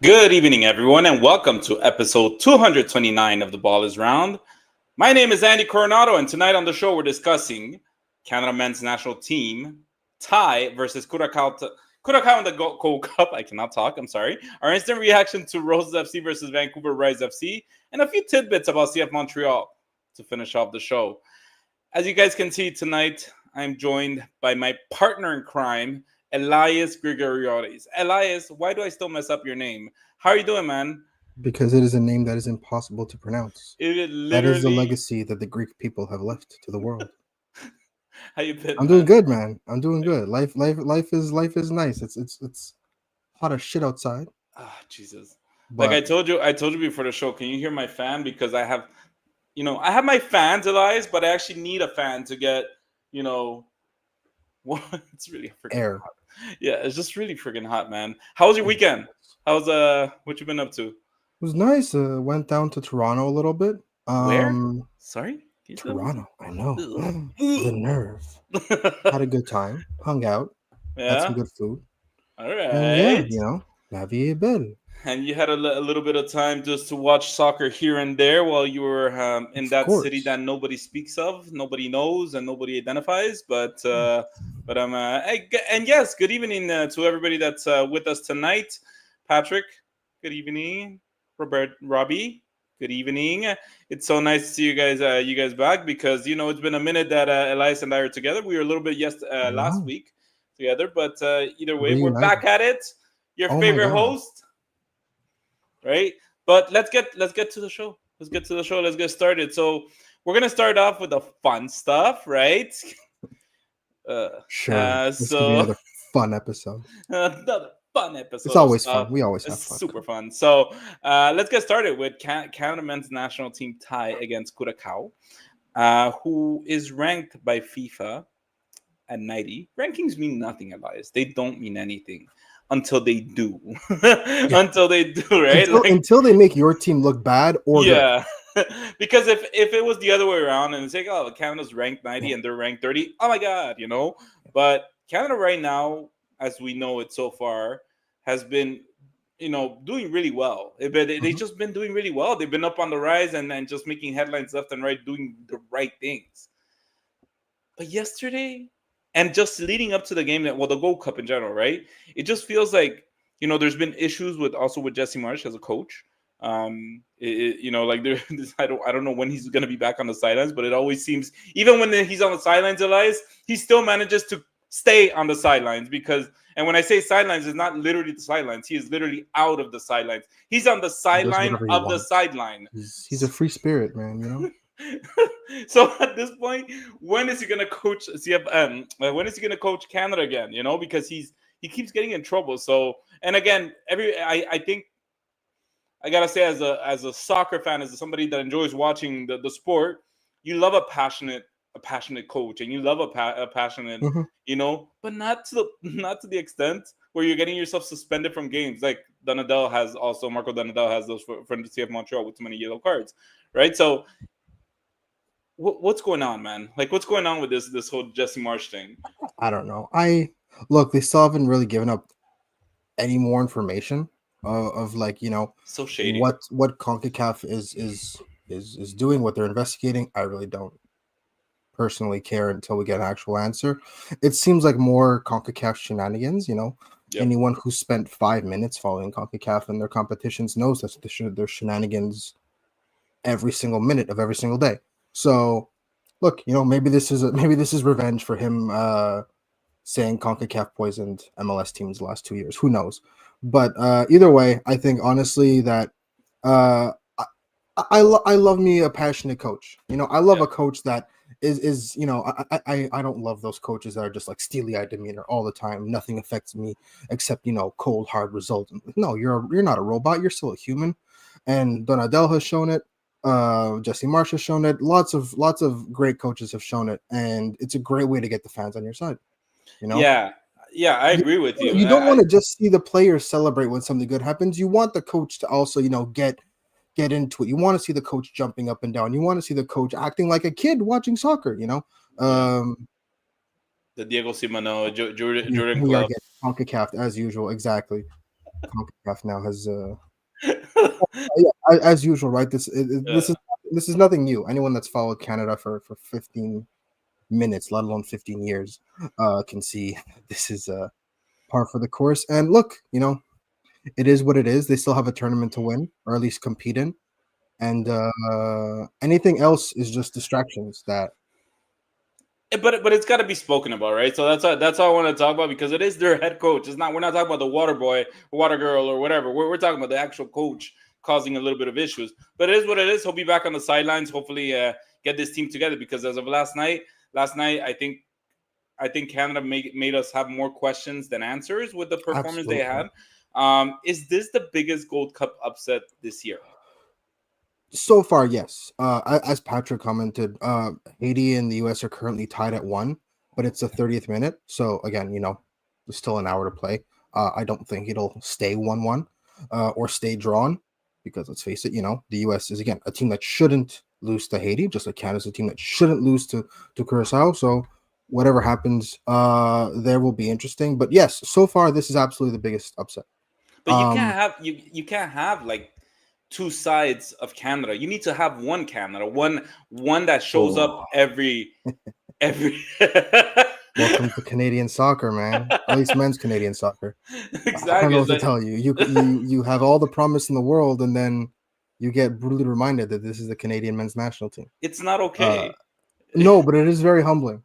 Good evening, everyone, and welcome to episode 229 of The Ball is Round. My name is Andy Coronado, and tonight on the show we're discussing Canada men's national team tie versus Curacao in the Gold Cup. I cannot talk, I'm sorry. Our instant reaction to Roses FC versus Vancouver Rise FC, and a few tidbits about CF Montreal to finish off the show. As you guys can see tonight, I'm joined by my partner in crime, Elias Grigoriadis. Elias, why do I still mess up your name? How are you doing, man? Because it is a name that is impossible to pronounce. That is the legacy that the Greek people have left to the world. How you been? I'm doing good, man. I'm doing good. Life is nice. It's hot as shit outside. Ah, Jesus. But Like I told you before the show. Can you hear my fan? Because I have my fans, Elias, but I actually need a fan to get, it's really freaking air. hot. Yeah, it's just really freaking hot, man. How was your weekend? How's what you been up to? It was nice. Went down to Toronto a little bit. Where? Sorry? Toronto. I know. The nerve. Had a good time. Hung out. Yeah. Had some good food. All right. And yeah, la vie est belle. And you had a little bit of time just to watch soccer here and there while you were in that city that nobody speaks of, nobody knows, and nobody identifies. But and yes, good evening to everybody that's with us tonight. Patrick, good evening. Robbie, good evening. It's so nice to see you guys back because it's been a minute that Elias and I are together. We were a little bit last week together, but either way, we're back at it. Your favorite host. Right, but let's get to the show. Let's get started. So we're gonna start off with the fun stuff, right? Sure. This could be another fun episode. Another fun episode. It's always fun. We always have fun. Super fun. So let's get started with Canada men's national team tie against Curacao, who is ranked by FIFA at 90. Rankings mean nothing, Elias. They don't mean anything. Until they do. Until they do, right? Until they make your team look bad or good. Because if it was the other way around and it's like, oh, Canada's ranked 90 and they're ranked 30, oh my God, But Canada right now, as we know it so far, has been, doing really well. They've just been doing really well. They've been up on the rise and just making headlines left and right, doing the right things. But yesterday, and just leading up to the game, the Gold Cup in general, right? It just feels like, there's been issues with Jesse Marsh as a coach. I don't know when he's going to be back on the sidelines, but it always seems, even when he's on the sidelines, Elias, he still manages to stay on the sidelines and when I say sidelines, it's not literally the sidelines. He is literally out of the sidelines. He's on the sideline of the sideline. He's a free spirit, man, So at this point, when is he going to coach CFM? When is he going to coach Canada again? Because he keeps getting in trouble. So, and again, I think I gotta say, as a soccer fan, as somebody that enjoys watching the sport, you love a passionate coach, and you love a passionate, but not to the extent where you're getting yourself suspended from games, like Marco Donadel has those for CF Montreal with too many yellow cards, right? So. What's going on, man? Like, what's going on with this whole Jesse Marsh thing? I don't know. They still haven't really given up any more information of so shady. What CONCACAF is doing, what they're investigating. I really don't personally care until we get an actual answer. It seems like more CONCACAF shenanigans. Yep. Anyone who spent 5 minutes following CONCACAF and their competitions knows that there's shenanigans every single minute of every single day. So, look, maybe this is revenge for him saying CONCACAF poisoned MLS teams the last 2 years. Who knows? But either way, I think honestly that I love me a passionate coach. I love a coach that is I don't love those coaches that are just like steely-eyed demeanor all the time. Nothing affects me except cold hard results. No, you're not a robot. You're still a human, and Donadel has shown it. Jesse Marsh has shown it. Lots of great coaches have shown it, and it's a great way to get the fans on your side. Yeah, I agree with you. You don't want to just see the players celebrate when something good happens. You want the coach to also, get into it. You want to see the coach jumping up and down. You want to see the coach acting like a kid watching soccer. The Diego Simano, Jordan we Club. are getting CONCACAF as usual. Exactly. CONCACAF now has yeah, as usual, right? This is nothing new. Anyone that's followed Canada for 15 minutes, let alone 15 years, can see this is par for the course. And look, it is what it is. They still have a tournament to win, or at least compete in, and anything else is just distractions. That But it's got to be spoken about, right? So that's all I want to talk about, because it is their head coach. It's not We're not talking about the water boy, water girl, or whatever. We're talking about the actual coach causing a little bit of issues. But it is what it is. He'll be back on the sidelines. Hopefully, get this team together, because as of last night, I think Canada made us have more questions than answers with the performance they absolutely. had. Is this the biggest Gold Cup upset this year? So far, yes. As Patrick commented, Haiti and the US are currently tied at 1, but it's the 30th minute. So again, there's still an hour to play. I don't think it'll stay 1-1 or stay drawn, because let's face it, the US is again a team that shouldn't lose to Haiti, just like Canada's a team that shouldn't lose to Curacao. So whatever happens, there will be interesting. But yes, so far this is absolutely the biggest upset. But you can't have like two sides of Canada. You need to have one Canada, one that shows up Oh. every. Welcome to Canadian soccer, man. At least men's Canadian soccer. I don't Exactly. know It's what to like, tell you. You have all the promise in the world, and then you get brutally reminded that this is the Canadian men's national team. it's not Uh, okay. no, but it is very humbling.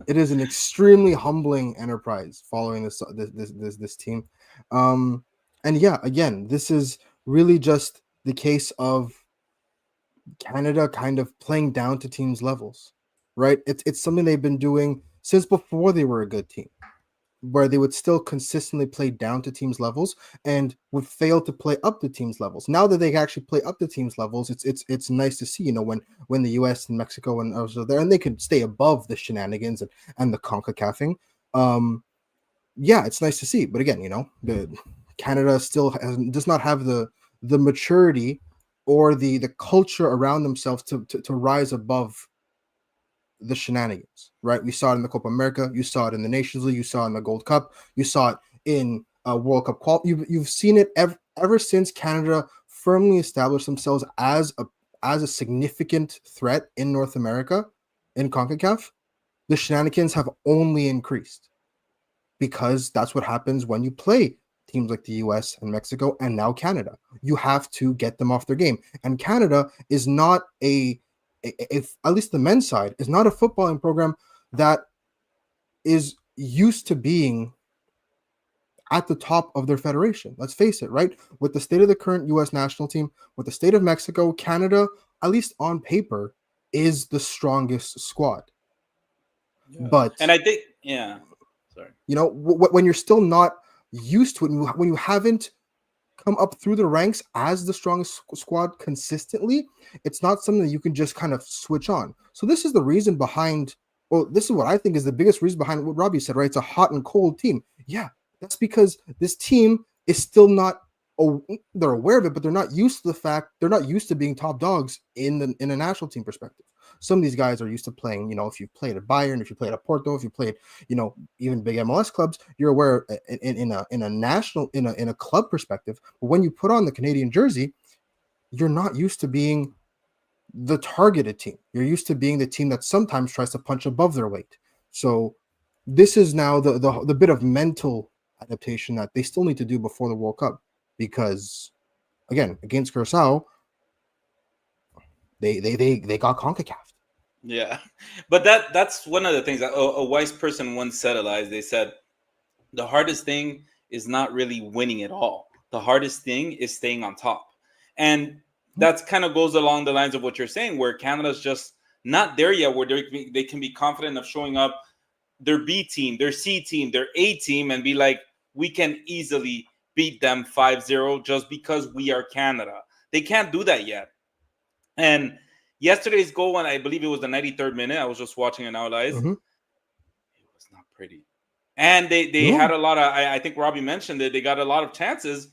It is an extremely humbling enterprise following this team. And yeah, again, this is really just the case of Canada kind of playing down to teams' levels, right? It's something they've been doing since before they were a good team, where they would still consistently play down to teams' levels and would fail to play up to teams' levels. Now that they actually play up to teams' levels, it's nice to see, when the US and Mexico and others are there, and they could stay above the shenanigans and the CONCACAFing. Yeah, it's nice to see. But again, the Canada still does not have the maturity or the culture around themselves to rise above the shenanigans, right? We saw it in the Copa America, you saw it in the Nations League, you saw it in the Gold Cup, you saw it in World Cup You've seen it ever since Canada firmly established themselves as a significant threat in North America in CONCACAF. The shenanigans have only increased, because that's what happens when you play teams like the US and Mexico and now Canada. You have to get them off their game. And Canada is not if at least the men's side is not a footballing program that is used to being at the top of their federation. Let's face it, right? With the state of the current US national team, with the state of Mexico, Canada, at least on paper, is the strongest squad. Yeah. But And I think, yeah. Sorry. when you're still not used to it, when you haven't come up through the ranks as the strongest squad consistently, it's not something that you can just kind of switch on. So this is the reason behind, well, this is what I think is the biggest reason behind what Robbie said, right? It's a hot and cold team. Yeah, that's because this team is still not, they're aware of it, but they're not used to the fact, they're not used to being top dogs in a national team perspective. Some of these guys are used to playing, if you've played at Bayern, if you played at Porto, if you played, even big MLS clubs, you're aware in a national, in a club perspective. But when you put on the Canadian jersey, you're not used to being the targeted team. You're used to being the team that sometimes tries to punch above their weight. So this is now the bit of mental adaptation that they still need to do before the World Cup, because again, against Curacao, they got CONCACAF. Yeah, but that's one of the things that a wise person once said, Elias. They said the hardest thing is not really winning at all. The hardest thing is staying on top, and that's kind of goes along the lines of what you're saying, where Canada's just not there yet, where they can be confident of showing up their B team, their C team, their A team, and be like, we can easily beat them 5-0 just because we are Canada. They can't do that yet. And yesterday's goal, and I believe it was the 93rd minute, I was just watching it now, guys. Mm-hmm. It was not pretty. And they No. had a lot of, I think Robbie mentioned it, they got a lot of chances.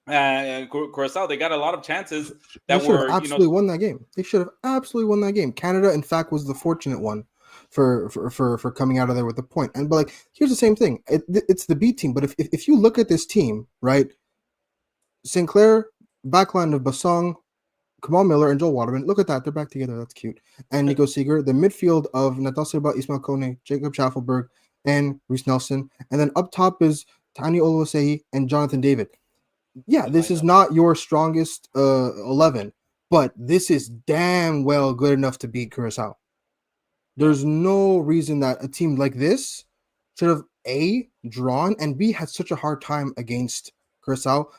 Curacao, they got a lot of chances They that should have were, absolutely won that game. They should have absolutely won that game. Canada, in fact, was the fortunate one for coming out of there with the point. And but like here's the same thing. It's the B team, but if you look at this team, right? Sinclair, backline of Basong, Kamal Miller, and Joel Waterman. Look at that. They're back together. That's cute. And Nico Seeger. The midfield of Nathan Silva, Ismail Kone, Jacob Schaffelberg, and Reese Nelson. And then up top is Tani Oluwaseyi and Jonathan David. Yeah, this is not your strongest 11, but this is damn well good enough to beat Curacao. There's no reason that a team like this should have A, drawn, and B, had such a hard time against Curacao.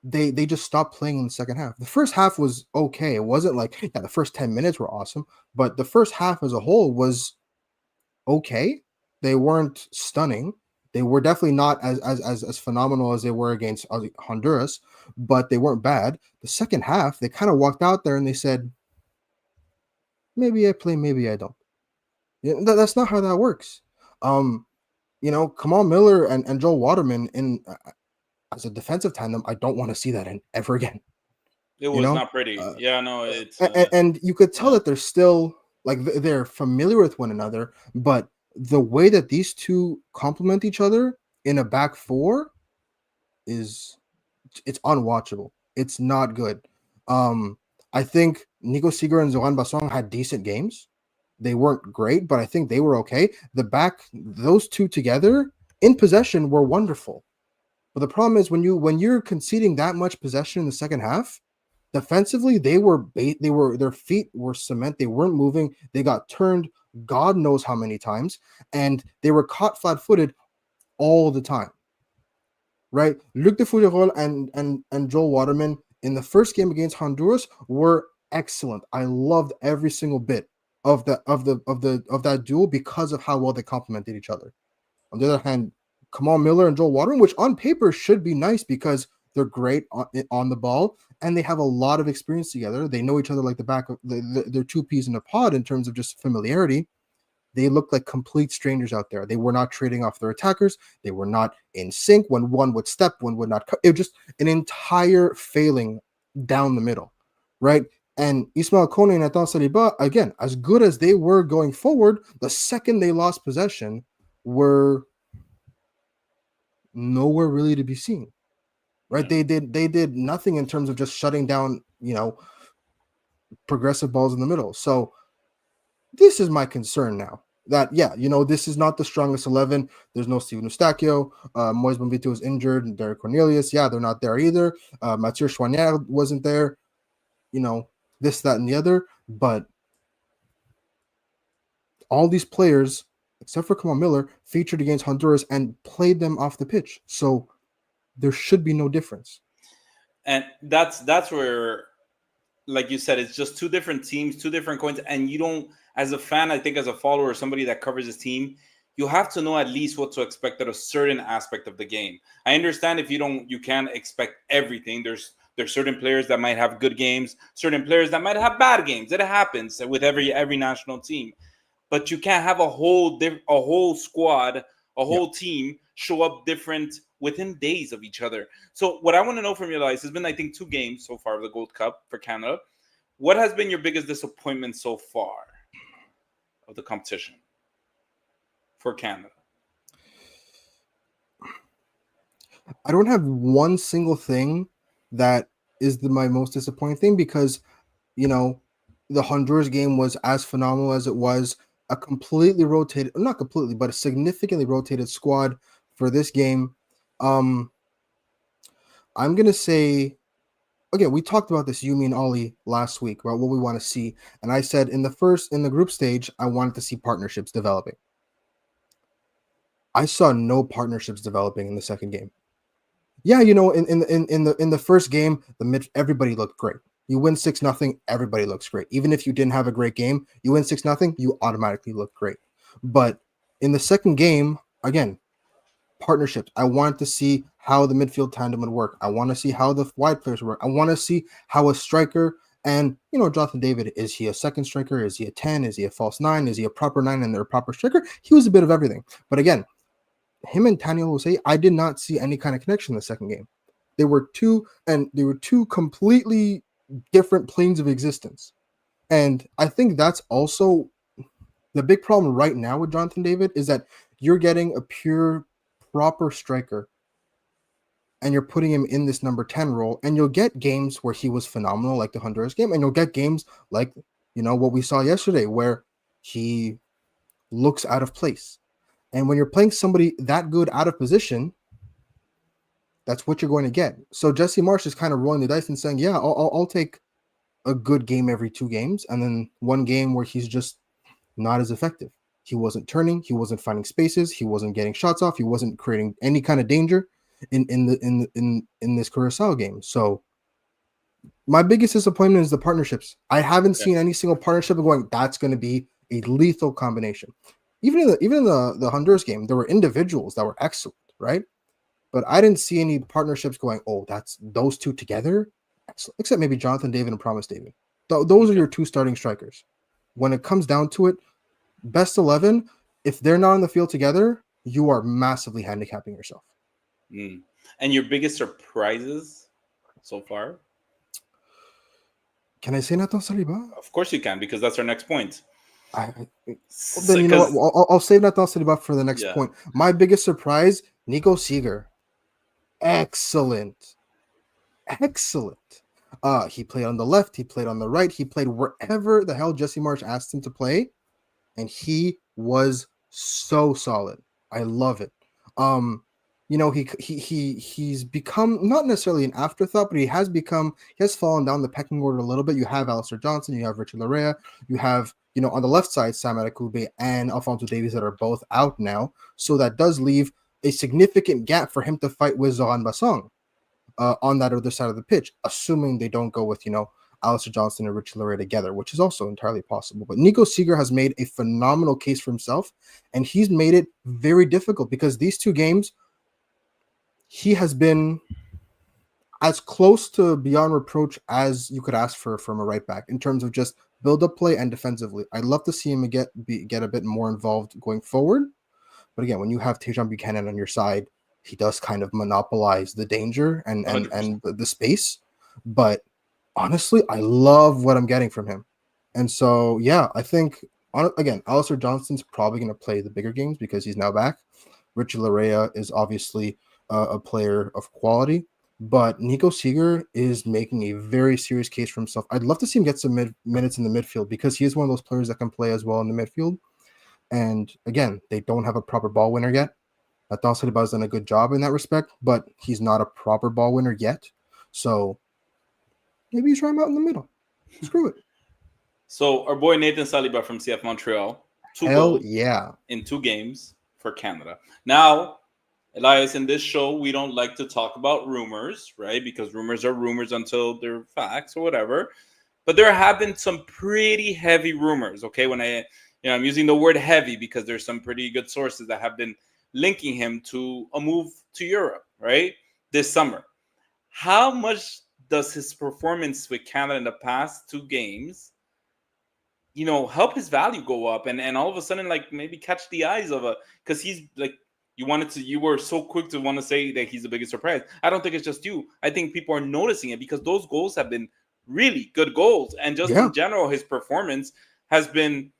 They just stopped playing in the second half. The first half was okay. It wasn't like, yeah, the first 10 minutes were awesome, but the first half as a whole was okay. They weren't stunning. They were definitely not as phenomenal as they were against Honduras, but they weren't bad. The second half, they kind of walked out there and they said, maybe I play, maybe I don't. That's not how that works. Kamal Miller and Joel Waterman in as a defensive tandem, I don't want to see that in ever again. It was not pretty. It's and you could tell that they're still like they're familiar with one another, but the way that these two complement each other in a back four it's unwatchable. It's not good. I think Nico Seeger and Zoran Basong had decent games. They weren't great, but I think they were okay. Those two together in possession were wonderful. But the problem is when you're conceding that much possession in the second half, defensively their feet were cement. They weren't moving. They got turned God knows how many times, and they were caught flat-footed all the time. Right? Luc de Fougerolles and Joel Waterman in the first game against Honduras were excellent. I loved every single bit of that duel because of how well they complemented each other. On the other hand, Kamal Miller and Joel Waterman, which on paper should be nice because they're great on the ball and they have a lot of experience together. They know each other like the back of they're two peas in a pod in terms of just familiarity. They looked like complete strangers out there. They were not trading off their attackers. They were not in sync. When one would step, one would not. It was just an entire failing down the middle, right? And Ismail Kone and Nathan Saliba, again, as good as they were going forward, the second they lost possession, were nowhere really to be seen, right? They did nothing in terms of just shutting down, progressive balls in the middle. So this is my concern now. That, this is not the strongest 11. There's no Steven Eustachio. Moise Bonvito is injured. And Derek Cornelius, they're not there either. Mathieu Chouanière wasn't there. This, that, and the other. But all these players, except for Kamal Miller, featured against Honduras and played them off the pitch. So there should be no difference. And that's where, like you said, it's just two different teams, two different coins, and you don't, as a fan, I think as a follower, somebody that covers this team, you have to know at least what to expect at a certain aspect of the game. I understand if you can't expect everything. There's certain players that might have good games, certain players that might have bad games. It happens with every national team. But you can't have a whole squad, a whole team show up different within days of each other. So what I want to know from you guys has been, I think, 2 games so far of the Gold Cup for Canada. What has been your biggest disappointment so far of the competition for Canada? I don't have one single thing that is my most disappointing thing because, the Honduras game was as phenomenal as it was. A completely rotated, not completely, but a significantly rotated squad for this game. I'm going to say, again, we talked about this, Yumi and Ollie, last week about what we want to see. And I said in the group stage, I wanted to see partnerships developing. I saw no partnerships developing in the second game. Yeah, in the first game, everybody looked great. You win 6-0, everybody looks great. Even if you didn't have a great game, you win 6-0, you automatically look great. But in the second game, again, partnerships. I wanted to see how the midfield tandem would work. I want to see how the wide players work. I want to see how a striker and, Jonathan David, is he a second striker? Is he a 10? Is he a false 9? Is he a proper 9 and they're a proper striker? He was a bit of everything. But again, him and Tani Oluwaseyi, I did not see any kind of connection in the second game. They were two completely different planes of existence. And I think that's also The big problem right now with Jonathan David is that you're getting a pure, proper striker, and you're putting him in this number 10 role, and you'll get games where he was phenomenal, like the Honduras game, and you'll get games like, what we saw yesterday, where he looks out of place. And when you're playing somebody that good out of position, that's what you're going to get. So Jesse Marsch is kind of rolling the dice and saying, yeah, I'll take a good game every 2 games, and then one game where he's just not as effective. He wasn't turning, he wasn't finding spaces, he wasn't getting shots off, he wasn't creating any kind of danger in this Curaçao game. So my biggest disappointment is the partnerships. I haven't seen any single partnership going, that's going to be a lethal combination. Even in the Honduras game, there were individuals that were excellent, right? But I didn't see any partnerships going, oh, that's those two together. Excellent. Except maybe Jonathan David and Promise David. Those are your 2 starting strikers. When it comes down to it, best 11, if they're not on the field together, you are massively handicapping yourself. And your biggest surprises so far? Can I say Nathan Saliba? Of course you can, because that's our next point. Then you know what? I'll save Nathan Saliba for the next point. My biggest surprise, Nico Seeger. Excellent. He played on the left, he played on the right, he played wherever the hell Jesse Marsch asked him to play, and he was so solid. I love it. He's become not necessarily an afterthought, but he has fallen down the pecking order a little bit. You have Alistair Johnson, you have Richard Larea, you have, on the left side, Sam Adekugbe and Alphonso Davies that are both out now. So that does leave a significant gap for him to fight with Zoran Basong on that other side of the pitch, assuming they don't go with, Alistair Johnson and Richard Larea together, which is also entirely possible. But Nico Seeger has made a phenomenal case for himself, and he's made it very difficult because these 2 games, he has been as close to beyond reproach as you could ask for from a right back in terms of just build-up play and defensively. I'd love to see him get a bit more involved going forward. But again, when you have Tejan Buchanan on your side, he does kind of monopolize the danger and the space. But honestly, I love what I'm getting from him. And so, yeah, I think, again, Alistair Johnston's probably going to play the bigger games because he's now back. Richard Larea is obviously a player of quality, but Nico Seeger is making a very serious case for himself. I'd love to see him get some minutes in the midfield because he is one of those players that can play as well in the midfield. And again, they don't have a proper ball winner yet. Nathan Saliba has done a good job in that respect, but he's not a proper ball winner yet. So maybe you try him out in the middle. Screw it. So our boy Nathan Saliba from CF Montreal, 2 goals in 2 games for Canada. Now, Elias, in this show, we don't like to talk about rumors, right? Because rumors are rumors until they're facts or whatever. But there have been some pretty heavy rumors, okay? When I'm using the word heavy because there's some pretty good sources that have been linking him to a move to Europe, right? This summer. How much does his performance with Canada in the past 2 games, help his value go up and all of a sudden, like, maybe catch the eyes of because he's like, you were so quick to want to say that he's the biggest surprise. I don't think it's just you. I think people are noticing it because those goals have been really good goals. And just in general, his performance has been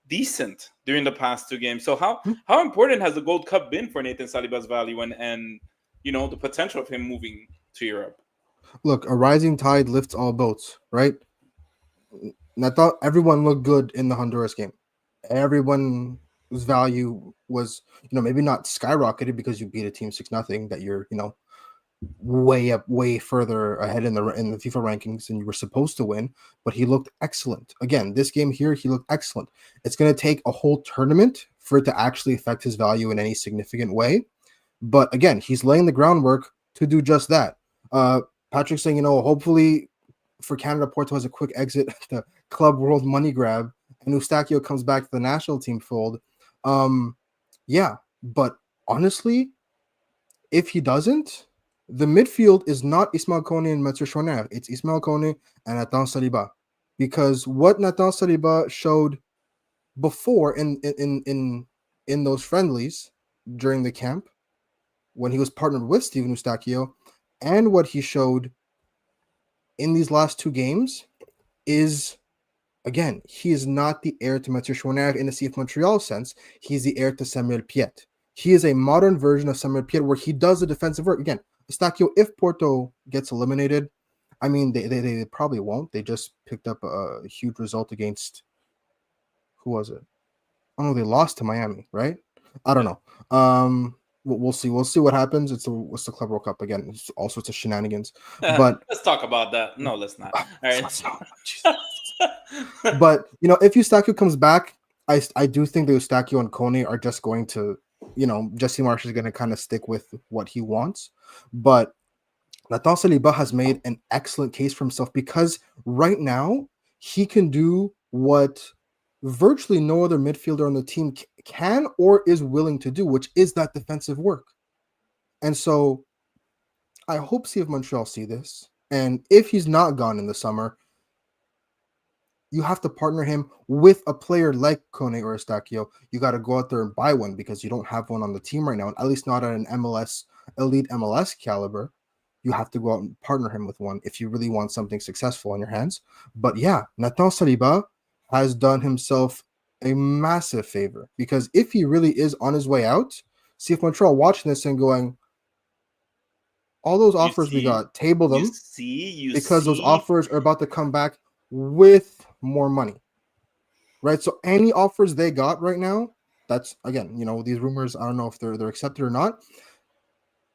decent during the past 2 games. So how important has the Gold Cup been for Nathan Saliba's value and the potential of him moving to Europe? Look, a rising tide lifts all boats, right? And I thought everyone looked good in the Honduras game. Everyone's value was, maybe not skyrocketed because you beat a team 6-0 that you're, way further ahead in the FIFA rankings than you were supposed to win, but he looked excellent. Again, this game here, he looked excellent. It's going to take a whole tournament for it to actually affect his value in any significant way. But again, he's laying the groundwork to do just that. Patrick's saying, hopefully for Canada, Porto has a quick exit, the Club World money grab, and Eustáquio comes back to the national team fold. But honestly, if he doesn't, the midfield is not Ismail Kone and Metzer Shoner. It's Ismail Kone and Nathan Saliba. Because what Nathan Saliba showed before in those friendlies during the camp, when he was partnered with Steven Eustáquio, and what he showed in these last 2 games is again, he is not the heir to Mathieu Chouinard in the CF Montreal sense. He's the heir to Samuel Piette. He is a modern version of Samuel Piette where he does the defensive work. Again, Eustáquio, if Porto gets eliminated, I mean, they probably won't. They just picked up a huge result against, who was it? Oh, no, they lost to Miami, right? I don't know. We'll see. We'll see what happens. It's the Club World Cup again. It's all sorts of shenanigans. But let's talk about that. No, let's not. All right. But if Eustáquio comes back, I do think that Eustáquio and Kone are just going to, Jesse Marsh is going to kind of stick with what he wants. But Nathan Saliba has made an excellent case for himself because right now he can do what virtually no other midfielder on the team can or is willing to do, which is that defensive work. And so I hope CF Montreal see this. And if he's not gone in the summer, you have to partner him with a player like Kone or Eustáquio. You got to go out there and buy one because you don't have one on the team right now, and at least not at an elite MLS caliber. You have to go out and partner him with one if you really want something successful on your hands. But yeah, Nathan Saliba has done himself a massive favor because if he really is on his way out, CF Montreal watching this and going, all those offers we got, table them because those offers are about to come back with more money, right? So any offers they got right now, that's again, these rumors, I don't know if they're accepted or not.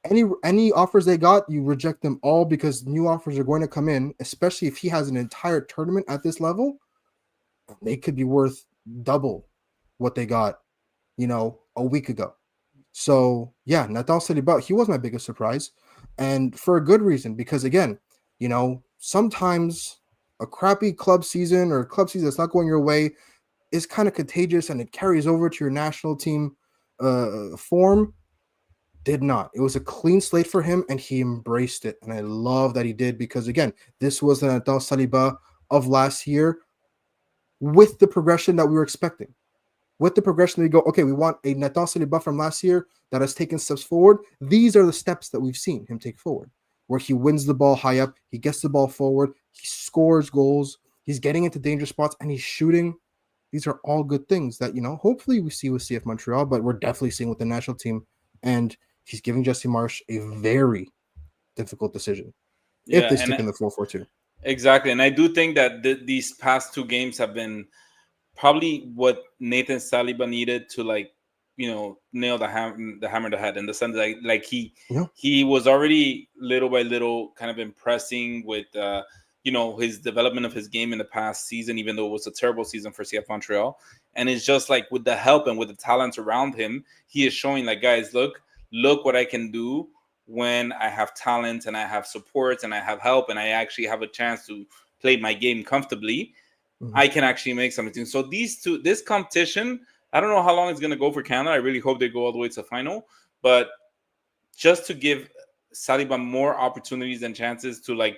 Any offers they got, you reject them all because new offers are going to come in, especially if he has an entire tournament at this level. They could be worth double what they got, a week ago. So yeah, Nathan Saliba, he was my biggest surprise, and for a good reason because again, sometimes a crappy club season or a club season that's not going your way is kind of contagious and it carries over to your national team form. Did not. It was a clean slate for him and he embraced it. And I love that he did because, again, this was the Nathan Saliba of last year with the progression that we were expecting. With the progression, we go, okay, we want a Nathan Saliba from last year that has taken steps forward. These are the steps that we've seen him take forward, where he wins the ball high up, he gets the ball forward, he scores goals, he's getting into danger spots, and he's shooting. These are all good things that, hopefully we see with CF Montreal, but we're definitely seeing with the national team. And he's giving Jesse Marsh a very difficult decision if they stick in the 4-4-2. Exactly. And I do think that these past two games have been probably what Nathan Saliba needed to nail the hammer to the head, in the sense that he was already little by little kind of impressing with his development of his game in the past season, even though it was a terrible season for CF Montreal. And it's just like with the help and with the talents around him, he is showing guys, look what I can do when I have talent and I have support and I have help and I actually have a chance to play my game comfortably. I can actually make something. So this competition, I don't know how long it's going to go for Canada. I really hope they go all the way to the final. But just to give Saliba more opportunities and chances to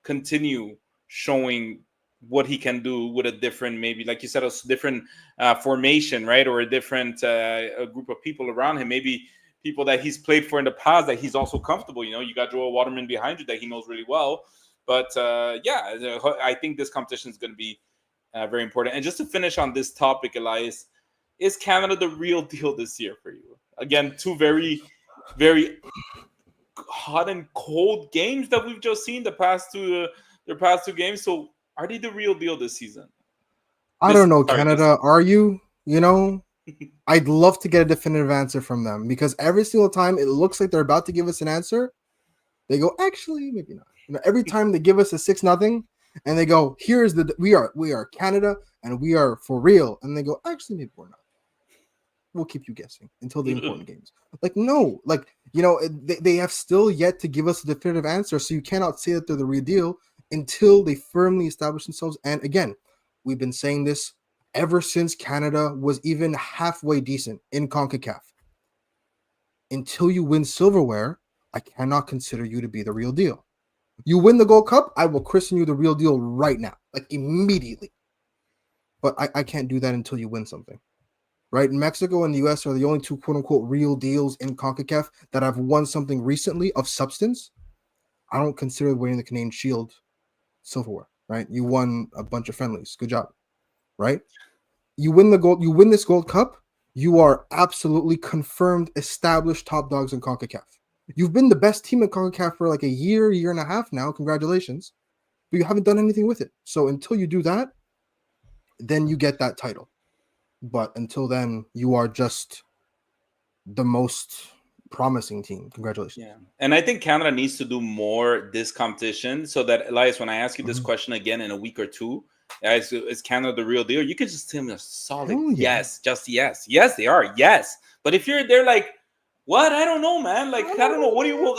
continue showing what he can do with a different, maybe like you said, a different formation, right? Or a different a group of people around him. Maybe people that he's played for in the past that he's also comfortable. You got Joel Waterman behind you that he knows really well. But I think this competition is going to be very important. And just to finish on this topic, Elias, is Canada the real deal this year for you? Again, two very, very hot and cold games that we've just seen their past two games. So are they the real deal this season? I don't know, Canada. Are you? I'd love to get a definitive answer from them because every single time it looks like they're about to give us an answer, they go, actually, maybe not. Every time they give us a 6-0 and they go, here's we are Canada and we are for real. And they go, actually, maybe we're not. We'll keep you guessing until the important games. No, they have still yet to give us a definitive answer. So you cannot say that they're the real deal until they firmly establish themselves. And again, we've been saying this ever since Canada was even halfway decent in CONCACAF. Until you win silverware, I cannot consider you to be the real deal. You win the Gold Cup, I will christen you the real deal right now, immediately. But I can't do that until you win something. Right? Mexico and the US are the only two quote-unquote real deals in CONCACAF that have won something recently of substance. I don't consider winning the Canadian Shield silverware, right? You won a bunch of friendlies. Good job. right? You win the gold. You win this Gold Cup. You are absolutely confirmed, established top dogs in CONCACAF. You've been the best team in CONCACAF for like a year and a half now. Congratulations. But you haven't done anything with it. So until you do that, then you get that title. But until then, you are just the most promising team. Congratulations. Yeah. And I think Canada needs to do more this competition so that, Elias, when I ask you this question again in a week or two, is Canada the real deal? You can just tell me a solid yes, just yes. Yes, they are. Yes. But if you're there like, what? I don't know, man. Like, I don't know. What do you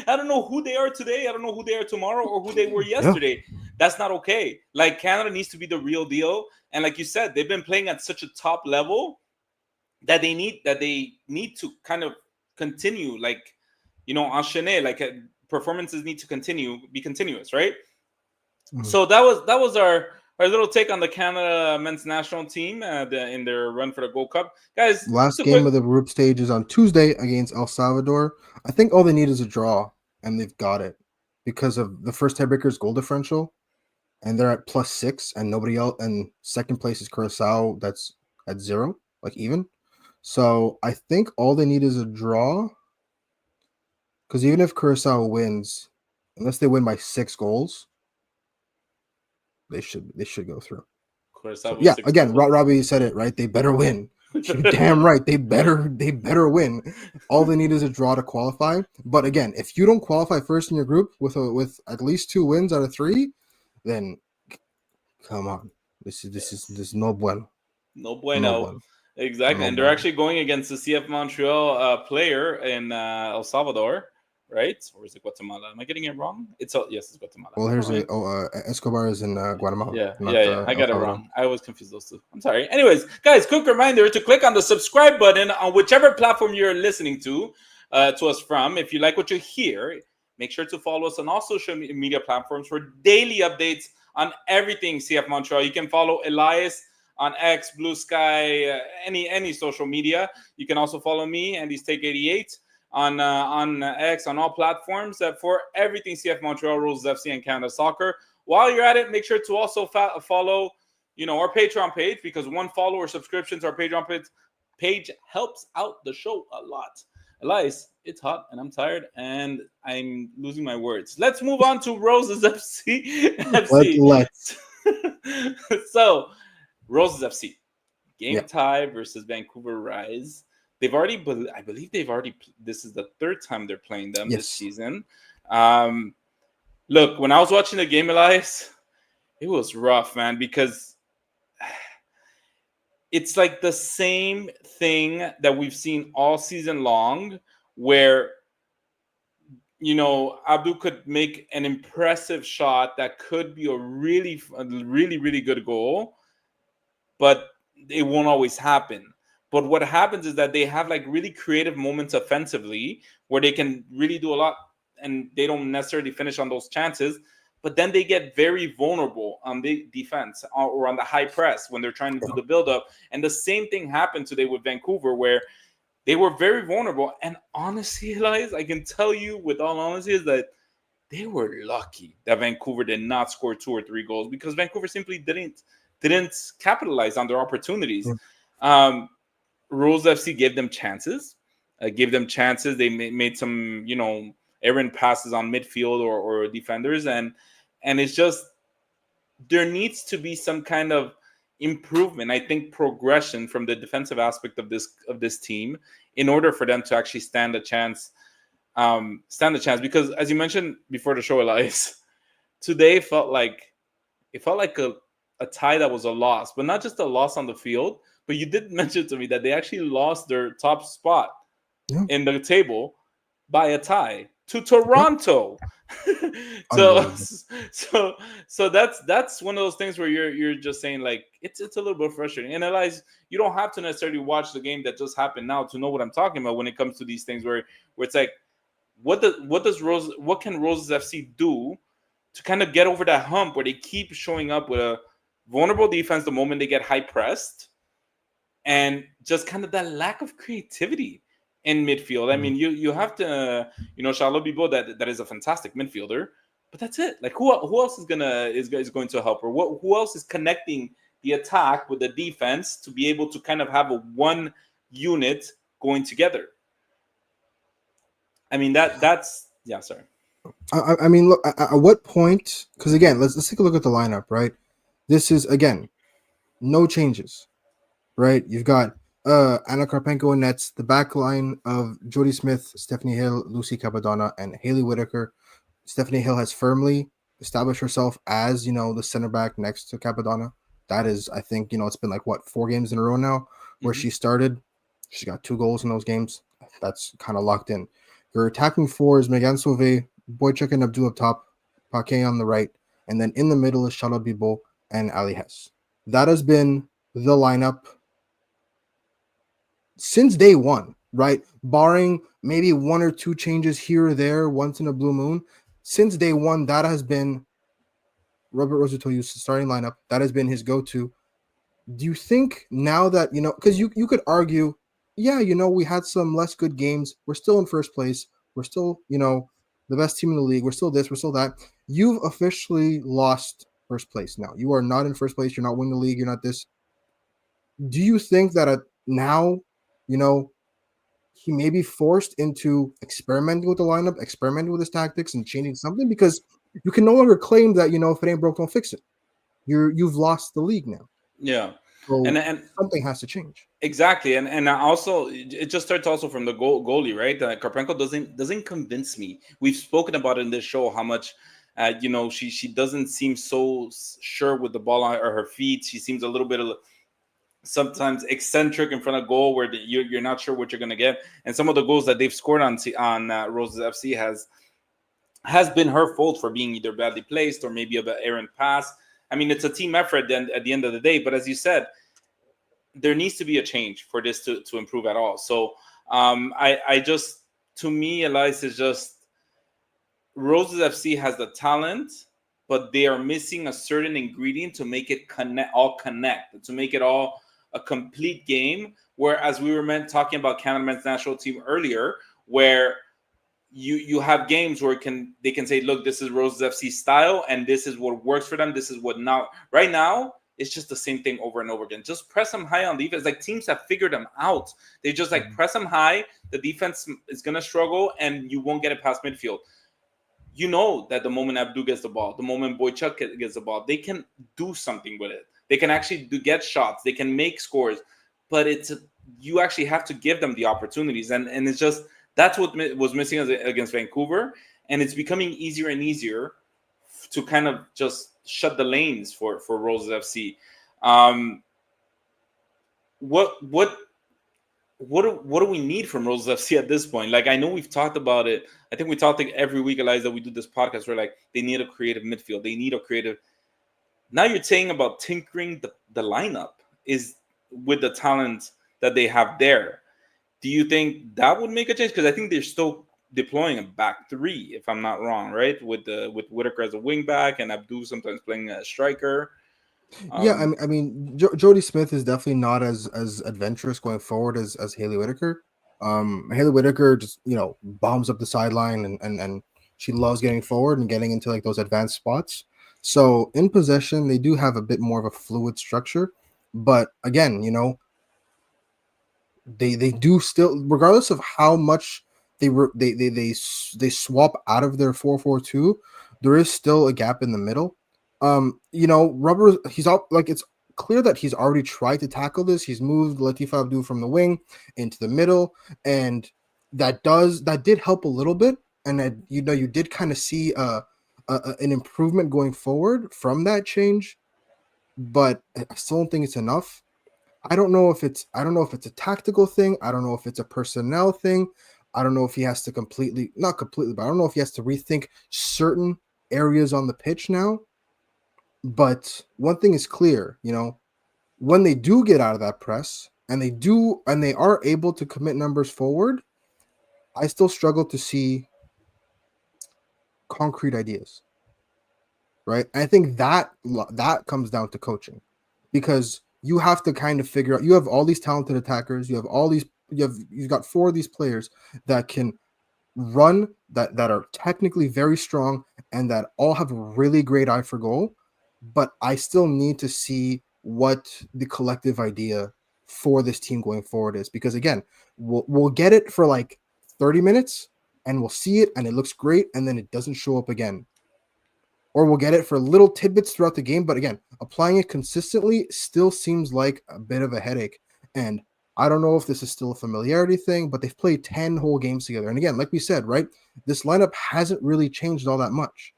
I don't know who they are today. I don't know who they are tomorrow or who they were yesterday. That's not okay. Like, Canada needs to be the real deal. And like you said, they've been playing at such a top level that they need to kind of continue, like, enchaîner, like performances need to be continuous, right? So that was our little take on the Canada men's national team in their run for the Gold Cup, guys. Last game of the group stage is on Tuesday against El Salvador. I think all they need is a draw, and they've got it because of the first tiebreaker's goal differential, and they're at +6, and nobody else. And second place is Curacao, that's at 0, like even. So I think all they need is a draw. Because even if Curacao wins, unless they win by 6 goals, they should go through. So, yeah, again, Robbie said it right. They better win. You're damn right. They better win. All they need is a draw to qualify. But again, if you don't qualify first in your group with at least 2 wins out of 3, then come on. This is no bueno. No bueno. Exactly. And they're actually going against the CF Montreal player in El Salvador, right? Or is it Guatemala? Am I getting it wrong? It's Guatemala. Well, here's Escobar is in Guatemala. Yeah. I got it wrong. I always confuse those two. I'm sorry. Anyways, guys, quick reminder to click on the subscribe button on whichever platform you're listening to us from. If you like what you hear, make sure to follow us on all social media platforms for daily updates on everything CF Montreal. You can follow Elias on X, Blue Sky, any social media. You can also follow me, Andy's Take 88, on X, on all platforms, for everything CF Montreal, Roses FC, and Canada Soccer. While you're at it, make sure to also follow, our Patreon page, because one follow or subscription to our Patreon page helps out the show a lot. Elias, it's hot and I'm tired and I'm losing my words. Let's move on to Roses FC. Let's. So, Roses FC game tie versus Vancouver Rise. I believe this is the 3rd time they're playing them this season. Look, when I was watching the game, Elias, it was rough, man, because it's like the same thing that we've seen all season long, where, Abdul could make an impressive shot that could be a really, really good goal, but it won't always happen. But what happens is that they have like really creative moments offensively where they can really do a lot, and they don't necessarily finish on those chances. But then they get very vulnerable on the defense or on the high press when they're trying to do the build-up. And the same thing happened today with Vancouver, where they were very vulnerable. And honestly, Elias, I can tell you with all honesty is that they were lucky that Vancouver did not score 2 or 3 goals, because Vancouver simply didn't capitalize on their opportunities. Rose FC gave them chances. They made some, errant passes on midfield or defenders, and it's just, there needs to be some kind of improvement, I think, progression from the defensive aspect of this team in order for them to actually stand a chance. Because as you mentioned before the show, Elias, today felt like a tie that was a loss, but not just a loss on the field. But you did mention to me that they actually lost their top spot in the table by a tie to Toronto. So that's one of those things where you're just saying, like, it's a little bit frustrating. And Elias, you don't have to necessarily watch the game that just happened now to know what I'm talking about when it comes to these things where it's like, what can Roses FC do to kind of get over that hump where they keep showing up with a vulnerable defense the moment they get high pressed, and just kind of that lack of creativity in midfield. I mean, you have to, Charlotte Bibo, that is a fantastic midfielder, but that's it. Like, who else is going to help, or who else is connecting the attack with the defense to be able to kind of have a one unit going together. I mean, that's yeah. Sorry. I mean, look, at what point? Because again, let's take a look at the lineup. Right, this is again no changes. Right, you've got Anna Karpenko in nets, the back line of Jody Smith, Stephanie Hill, Lucy Capadonna, and Haley Whitaker. Stephanie Hill has firmly established herself as, the center back next to Capadonna. That is, I think, it's been like, 4 games in a row now where she started. She got 2 goals in those games. That's kind of locked in. Your attacking 4 is Megan Sauvé, Boychuk and Abdul up top, Paquet on the right, and then in the middle is Charlotte Bibo and Elias. That has been the lineup since day one, right? Barring maybe 1 or 2 changes here or there, once in a blue moon. Since day one, that has been Robert Rosatoyu's starting lineup. That has been his go-to. Do you think now that, because you could argue, yeah, we had some less good games. We're still in first place. We're still, the best team in the league. We're still this, we're still that. You've officially lost first place now. You are not in first place. You're not winning the league. You're not this. Do you think that now, he may be forced into experimenting with the lineup, experimenting with his tactics, and changing something? Because you can no longer claim that, if it ain't broke, don't fix it. You've lost the league now. Yeah. So and something has to change. Exactly. And also it just starts also from the goalie, right? Karpenko doesn't convince me. We've spoken about it in this show how much she doesn't seem so sure with the ball on her feet. She seems a little bit sometimes eccentric in front of goal where you're not sure what you're going to get. And some of the goals that they've scored on Roses FC has been her fault for being either badly placed or maybe an errant pass. I mean, it's a team effort then at the end of the day. But as you said, there needs to be a change for this to improve at all. So I just, to me, Elias is just, Roses FC has the talent, but they are missing a certain ingredient to make it connect, to make it all a complete game. Whereas we were talking about CanMNT's national team earlier, where you have games where they can say, look, this is Roses FC style, and this is what works for them. This is what now. Right now, it's just the same thing over and over again. Just press them high on defense. Like, teams have figured them out. They just press them high. The defense is gonna struggle, and you won't get it past midfield. You know that the moment Abdu gets the ball, the moment Boychuk gets the ball, they can do something with it. They can actually get shots. They can make scores. But you actually have to give them the opportunities. And it's just, that's what was missing against Vancouver. And it's becoming easier and easier to kind of just shut the lanes for Roses FC. What do we need from Roses FC at this point? Like, I know we've talked about it. I think we talk every week, Elias, that we do this podcast. We're like, they need a creative midfield. They need a creative. Now you're saying about tinkering the lineup is with the talent that they have there. Do you think that would make a change? Because I think they're still deploying a back 3, if I'm not wrong, right? With Whitaker as a wing back and Abdul sometimes playing a striker. Yeah, I mean, Jody Smith is definitely not as adventurous going forward as Haley Whitaker. Haley Whitaker just bombs up the sideline and she loves getting forward and getting into like those advanced spots. So in possession, they do have a bit more of a fluid structure, but again, they do still, regardless of how much they swap out of their 4-4-2, there is still a gap in the middle. Rubber, he's all like, it's clear that he's already tried to tackle this. He's moved Latif Abdou from the wing into the middle, and that did help a little bit. And that, you did kind of see an improvement going forward from that change, but I still don't think it's enough. I don't know if it's a tactical thing. I don't know if it's a personnel thing. I don't know if he has to not completely, but I don't know if he has to rethink certain areas on the pitch now. But one thing is clear, when they do get out of that press and they are able to commit numbers forward, I still struggle to see concrete ideas. Right? I think that comes down to coaching, because you have to kind of figure out, you have all these talented attackers, you've got 4 of these players that can run, that are technically very strong and that all have a really great eye for goal. But I still need to see what the collective idea for this team going forward is, because again, we'll get it for like 30 minutes and we'll see it and it looks great and then it doesn't show up again. Or we'll get it for little tidbits throughout the game, but again, applying it consistently still seems like a bit of a headache. And I don't know if this is still a familiarity thing, but they've played 10 whole games together. And again, like we said, right, this lineup hasn't really changed all that much.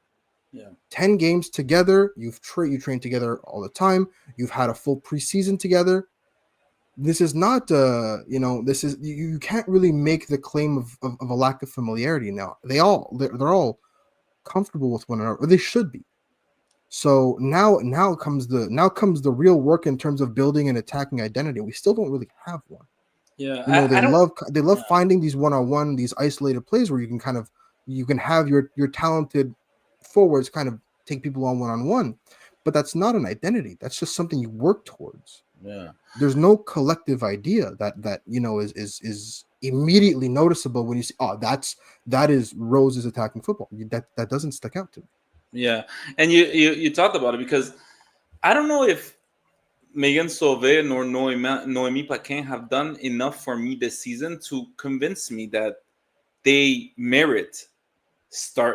Yeah. 10 games together, you train together all the time. You've had a full preseason together. This is not, this is, you can't really make the claim of a lack of familiarity now. They're all comfortable with one another, or they should be. So now comes the real work in terms of building and attacking identity. We still don't really have one. Yeah, they love finding these one-on-one, these isolated plays where you can have your talented forwards kind of take people on one-on-one, but that's not an identity. That's just something you work towards. Yeah, there's no collective idea that is immediately noticeable when you see, that is Rose's attacking football. That doesn't stick out to me. Yeah, and you talked about it, because I don't know if Megan Sauvé nor Noémie Paquin have done enough for me this season to convince me that they merit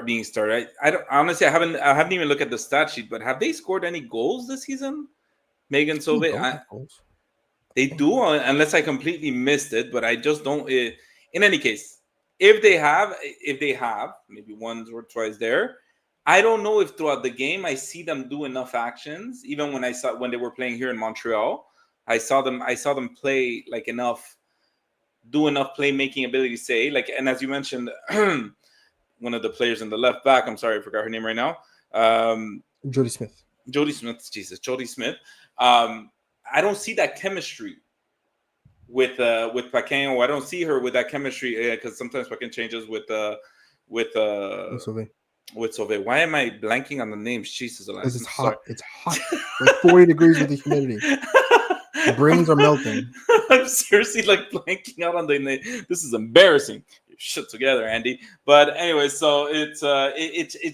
being started. I don't, honestly, I haven't even looked at the stat sheet, but have they scored any goals this season? Megan Sauvé, they do, unless I completely missed it, but I just don't. In any case, if they have maybe once or twice there, I don't know if throughout the game I see them do enough actions. Even when they were playing here in Montreal, I saw them play like do enough playmaking ability. Say like, and as you mentioned, one of the players in the left back. I'm sorry, I forgot her name right now. Jody Smith. Jody Smith. I don't see that chemistry with Paquin, or I don't see her with that chemistry, because sometimes Paquin changes with Sauvé. Why am I blanking on the names? Jesus, Elias. Because it's hot. It's hot. Like 40 degrees with the humidity. Brains are melting. I'm seriously like blanking out on the name. This is embarrassing. Shit together, Andy. But anyway, so it's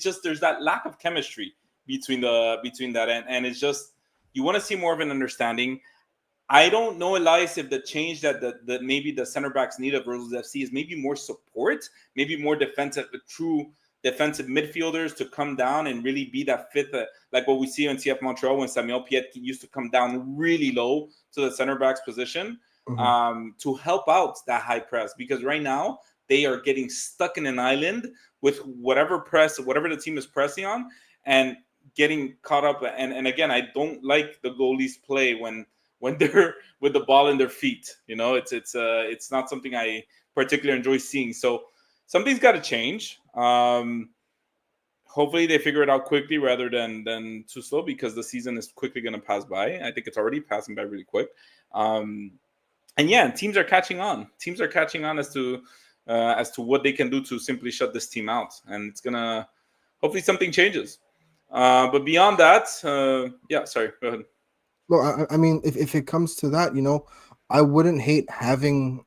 just there's that lack of chemistry between that, and it's just, you want to see more of an understanding. I don't know, Elias, if the change that maybe the center backs need of Roses FC is maybe more support, maybe more true defensive midfielders to come down and really be that fifth, like what we see in CF Montreal when Samuel Piet used to come down really low to the center back's position, to help out that high press. Because right now they are getting stuck in an island with whatever the team is pressing on, and getting caught up. And again, I don't like the goalies play when they're with the ball in their feet. It's not something I particularly enjoy seeing. So something's got to change. Hopefully they figure it out quickly rather than too slow, because the season is quickly going to pass by. I think it's already passing by really quick. And teams are catching on. Teams are catching on as to what they can do to simply shut this team out. And it's gonna, hopefully something changes. But beyond that, sorry, go ahead. Well, I mean, if it comes to that, I wouldn't hate having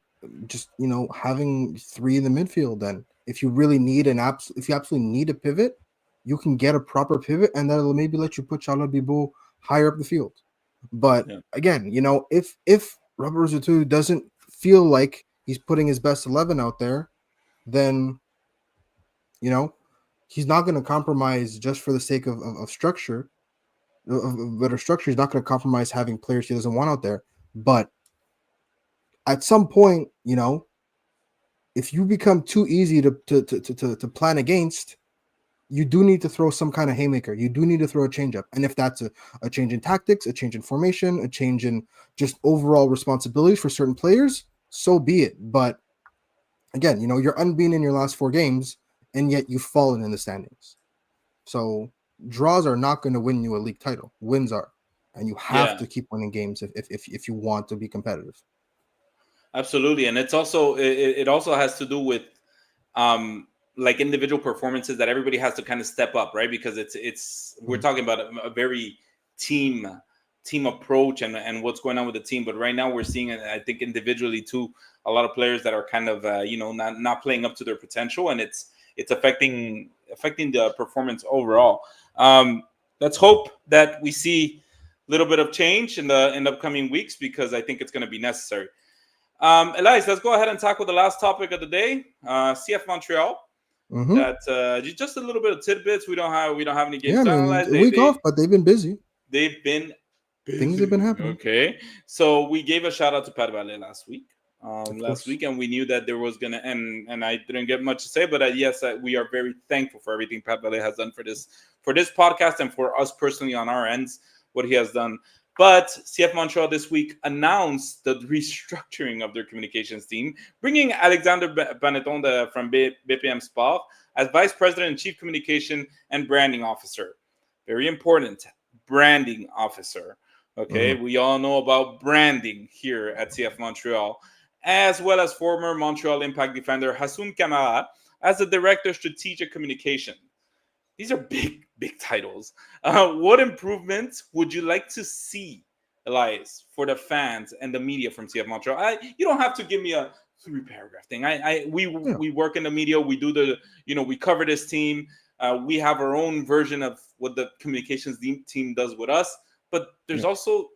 having three in the midfield. Then, if you really need if you absolutely need a pivot, you can get a proper pivot, and that'll maybe let you put Charlotte Bibo higher up the field. But again, if Robert Rosatu doesn't feel like he's putting his best 11 out there, then he's not going to compromise just for the sake of structure. Of better structure, he's not going to compromise having players he doesn't want out there. But at some point, if you become too easy to plan against, you do need to throw some kind of haymaker. You do need to throw a change up. And if that's a change in tactics, a change in formation, a change in just overall responsibility for certain players, so be it. But again, you're unbeaten in your last 4 games, and yet you've fallen in the standings. So draws are not going to win you a league title. Wins are. And you have to keep winning games if you want to be competitive. Absolutely. And it's also it also has to do with like individual performances that everybody has to kind of step up, right? Because it's we're talking about a very team approach and what's going on with the team. But right now we're seeing, I think individually too, a lot of players that are kind of not playing up to their potential, and it's affecting the performance overall. Let's hope that we see little bit of change in the upcoming weeks because I think it's going to be necessary. Elias, let's go ahead and tackle the last topic of the day. CF Montreal. That just a little bit of tidbits. We don't have any games to analyze. A week off, but they've been busy. They've been busy. Things have been happening. Okay, so we gave a shout out to Pat Valle last week. And we knew that there was gonna and I didn't get much to say, but yes, we are very thankful for everything Pat Valle has done for this podcast and for us personally on our ends, what he has done. But CF Montreal this week announced the restructuring of their communications team, bringing Alexander Baneton from BPM Sport as Vice President and Chief Communication and Branding Officer. Very important, branding officer. Okay, we all know about branding here at CF Montreal, as well as former Montreal Impact defender Hassoun Camara as the Director of Strategic Communication. These are big titles. What improvements would you like to see, Elias, for the fans and the media from CF Montreal? You don't have to give me a 3-paragraph thing. We work in the media. We do we cover this team. We have our own version of what the communications team does with us. But there's also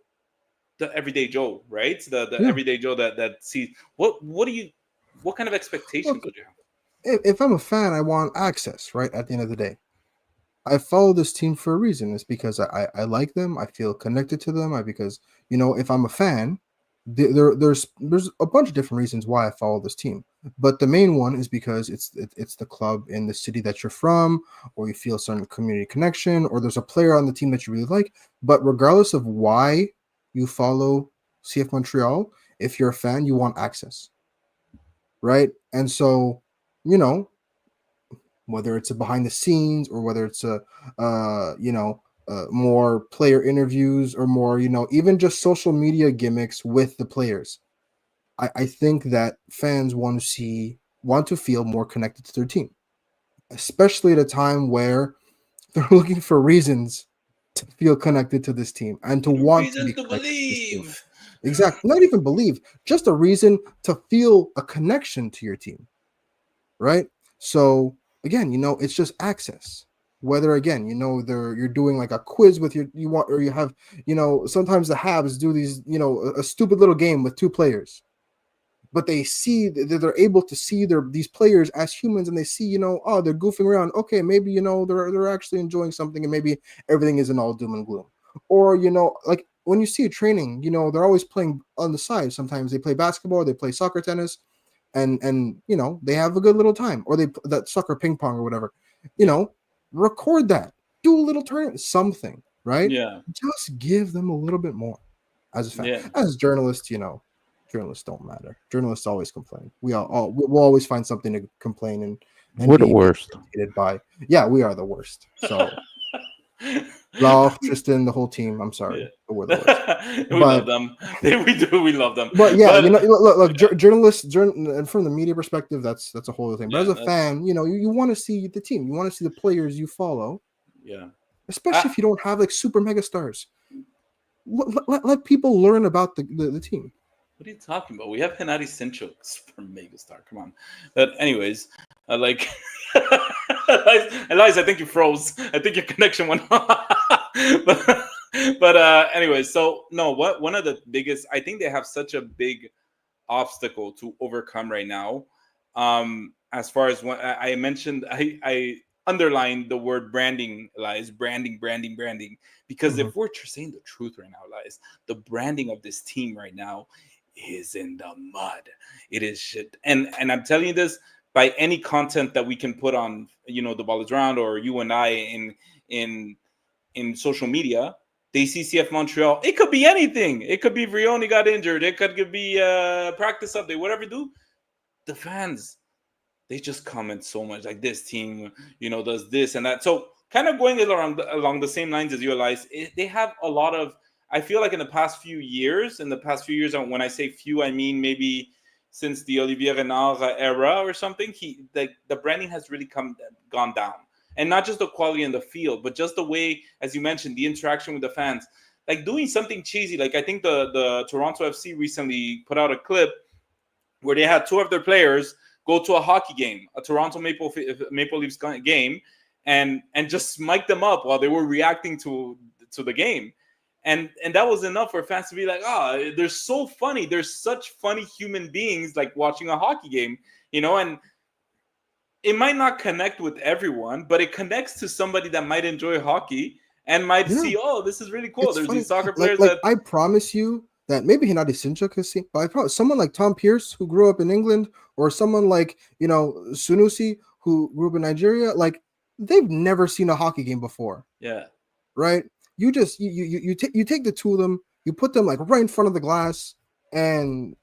the everyday Joe, right? The everyday Joe that sees what kind of expectations would you have? If I'm a fan, I want access, right? At the end of the day. I follow this team for a reason. It's because I like them. I feel connected to them. Because if I'm a fan, there's a bunch of different reasons why I follow this team. But the main one is because it's the club in the city that you're from, or you feel some community connection, or there's a player on the team that you really like. But regardless of why you follow CF Montreal, if you're a fan, you want access, right? And so, whether it's a behind the scenes or whether it's more player interviews or more, even just social media gimmicks with the players. I think that fans want to feel more connected to their team, especially at a time where they're looking for reasons to feel connected to this team and to want to be connected to this team. Exactly. Not even believe, just a reason to feel a connection to your team. Right? So again, it's just access. Whether again, you're doing like a quiz with you have, sometimes the Habs do these, a stupid little game with 2 players, but they see that they're able to see these players as humans, and they see, they're goofing around. Okay, maybe they're actually enjoying something, and maybe everything isn't all doom and gloom. Or like when you see a training, they're always playing on the side. Sometimes they play basketball, they play soccer, tennis. And they have a good little time, or that soccer ping pong or whatever, record that, do a little tournament, something, right? Just give them a little bit more as a fan. As journalists, journalists don't matter. Journalists always complain. We'll always find something to complain and we're the worst. We are the worst. So Law, Tristan, the whole team. I'm sorry, but we're the worst. Love them. We love them. But look, journalists, and from the media perspective, that's a whole other thing. But as a fan, you want to see the team. You want to see the players you follow. Yeah. Especially if you don't have like super mega stars. Let people learn about the team. What are you talking about? We have Henadi Sinchuk, super mega star. Come on. But anyways, Elias, I think you froze. I think your connection went off. but anyway, so no, one of the biggest, I think they have such a big obstacle to overcome right now. As far as what I mentioned, I underlined the word branding, Elias, branding, because if we're saying the truth right now, Elias, the branding of this team right now is in the mud. It is shit. And I'm telling you this by any content that we can put on, the Ball is Round or you and I in social media. They see CF Montreal. It could be anything. It could be Vrioni got injured. It could be practice update. Whatever you do, the fans, they just comment so much like this team, does this and that. So kind of going along the same lines as you, Elias, they have a lot of. I feel like in the past few years, when I say few, I mean maybe since the Olivier Renard era or something, the branding has really gone down. And not just the quality in the field, but just the way, as you mentioned, the interaction with the fans. Like doing something cheesy. Like I think the Toronto FC recently put out a clip where they had 2 of their players go to a hockey game, a Toronto Maple Leafs game, and just mic them up while they were reacting to the game. And that was enough for fans to be like, oh, they're so funny. They're such funny human beings, like watching a hockey game, and it might not connect with everyone, but it connects to somebody that might enjoy hockey and might see, oh, this is really cool. It's There's funny. these soccer Like, players that I promise you that maybe Hinadi Sincha could see, but I promise someone like Tom Pierce who grew up in England, or someone like Sunusi who grew up in Nigeria, like they've never seen a hockey game before. Yeah. Right. You just you take the two of them, you put them like right in front of the glass, and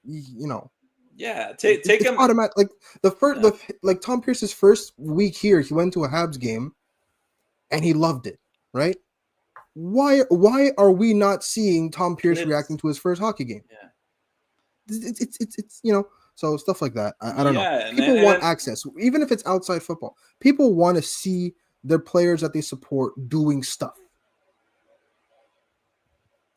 Yeah, take him automatic. Like the first, like Tom Pierce's first week here, he went to a Habs game, and he loved it. Right? Why are we not seeing Tom Pierce reacting to his first hockey game? Yeah, it's so stuff like that. I don't know. People want access, even if it's outside football. People want to see their players that they support doing stuff.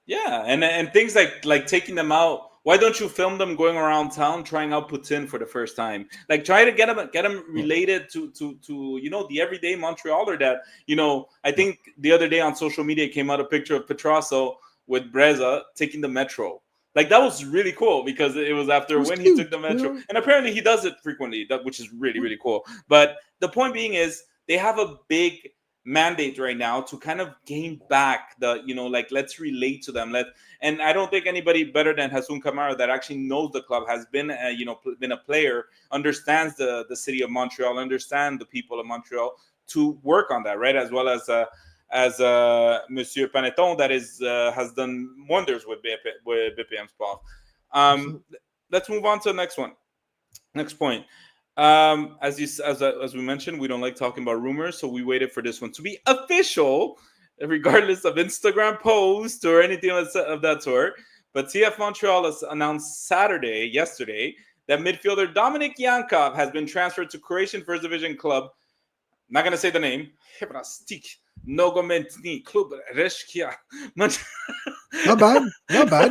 Yeah, and things like taking them out. Why don't you film them going around town trying out poutine for the first time? Like try to get them related to the everyday Montrealer that I think the other day on social media came out a picture of Petrasso with Breza taking the metro. Like that was really cool because it was after when he took the metro, and apparently he does it frequently, which is really really cool. But the point being is they have a big mandate right now to kind of gain back the let's relate to them, and I don't think anybody better than Hassoun Kamara that actually knows the club, has been been a player, understands the city of Montreal, understand the people of Montreal, to work on that, right? As well as Monsieur Paneton that has done wonders with BPM Sport. Let's move on to the next point. As we mentioned, we don't like talking about rumors, so we waited for this one to be official, regardless of Instagram post or anything of that sort. But CF Montreal has announced yesterday, that midfielder Dominik Yankov has been transferred to Croatian First Division club. I'm not going to say the name. Nogometni Klub Reshkia. Not bad.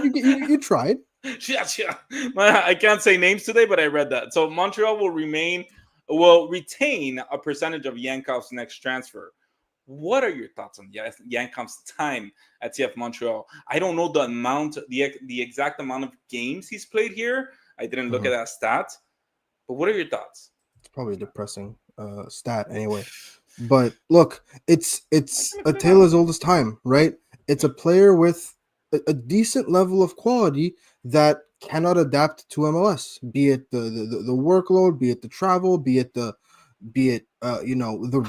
You tried. Yeah. I can't say names today, but I read that. So Montreal will retain a percentage of Yankov's next transfer. What are your thoughts on Yankov's time at CF Montreal? I don't know the exact amount of games he's played here. I didn't look at that stat. But what are your thoughts? It's probably a depressing stat anyway. But look, it's a tale as old as time, right? It's a player with a decent level of quality that cannot adapt to MLS, be it the workload, be it the travel, be it the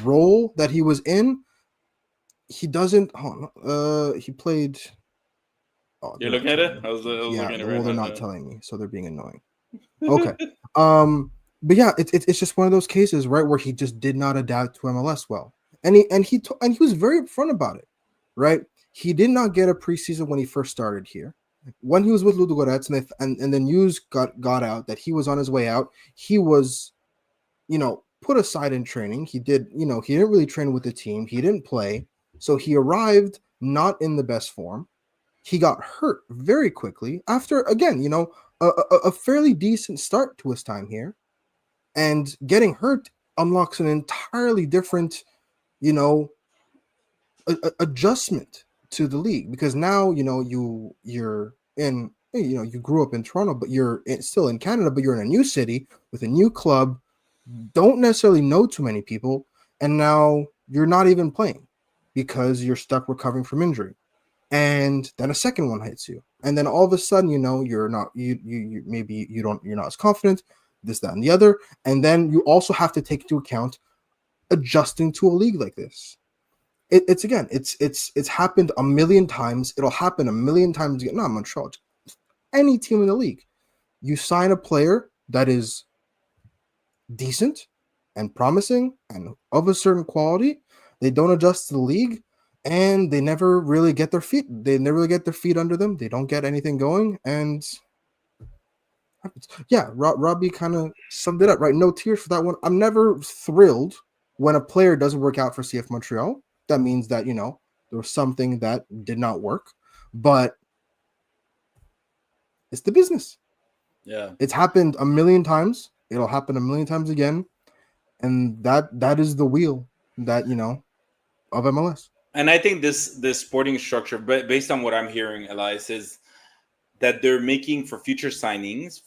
role that he was in. He doesn't. He played. Oh, you're looking at it? I was looking at it. Well, they're not telling me, so they're being annoying. Okay. But yeah, it's just one of those cases, right, where he just did not adapt to MLS well, and he was very upfront about it, right? He did not get a preseason when he first started here. When he was with Grigoriadis, and the news got out that he was on his way out, he was, put aside in training. He didn't really train with the team. He didn't play, so he arrived not in the best form. He got hurt very quickly after, again, a fairly decent start to his time here, and getting hurt unlocks an entirely different, adjustment to the league, because now you're in, you grew up in Toronto, but you're still in Canada, but you're in a new city with a new club, don't necessarily know too many people, and now you're not even playing because you're stuck recovering from injury, and then a second one hits you, and then all of a sudden you're not you're not as confident, this, that, and the other, and then you also have to take into account adjusting to a league like this. It's happened a million times. It'll happen a million times again. Not Montreal, any team in the league. You sign a player that is decent and promising and of a certain quality. They don't adjust to the league, and they never really get their feet. They never really get their feet under them. They don't get anything going, and yeah, Robbie kind of summed it up, right? No tears for that one. I'm never thrilled when a player doesn't work out for CF Montreal. That means that, there was something that did not work, but it's the business. Yeah. It's happened a million times. It'll happen a million times again. And that is the wheel that, of MLS. And I think this sporting structure, based on what I'm hearing, Elias, is that they're making for future signings,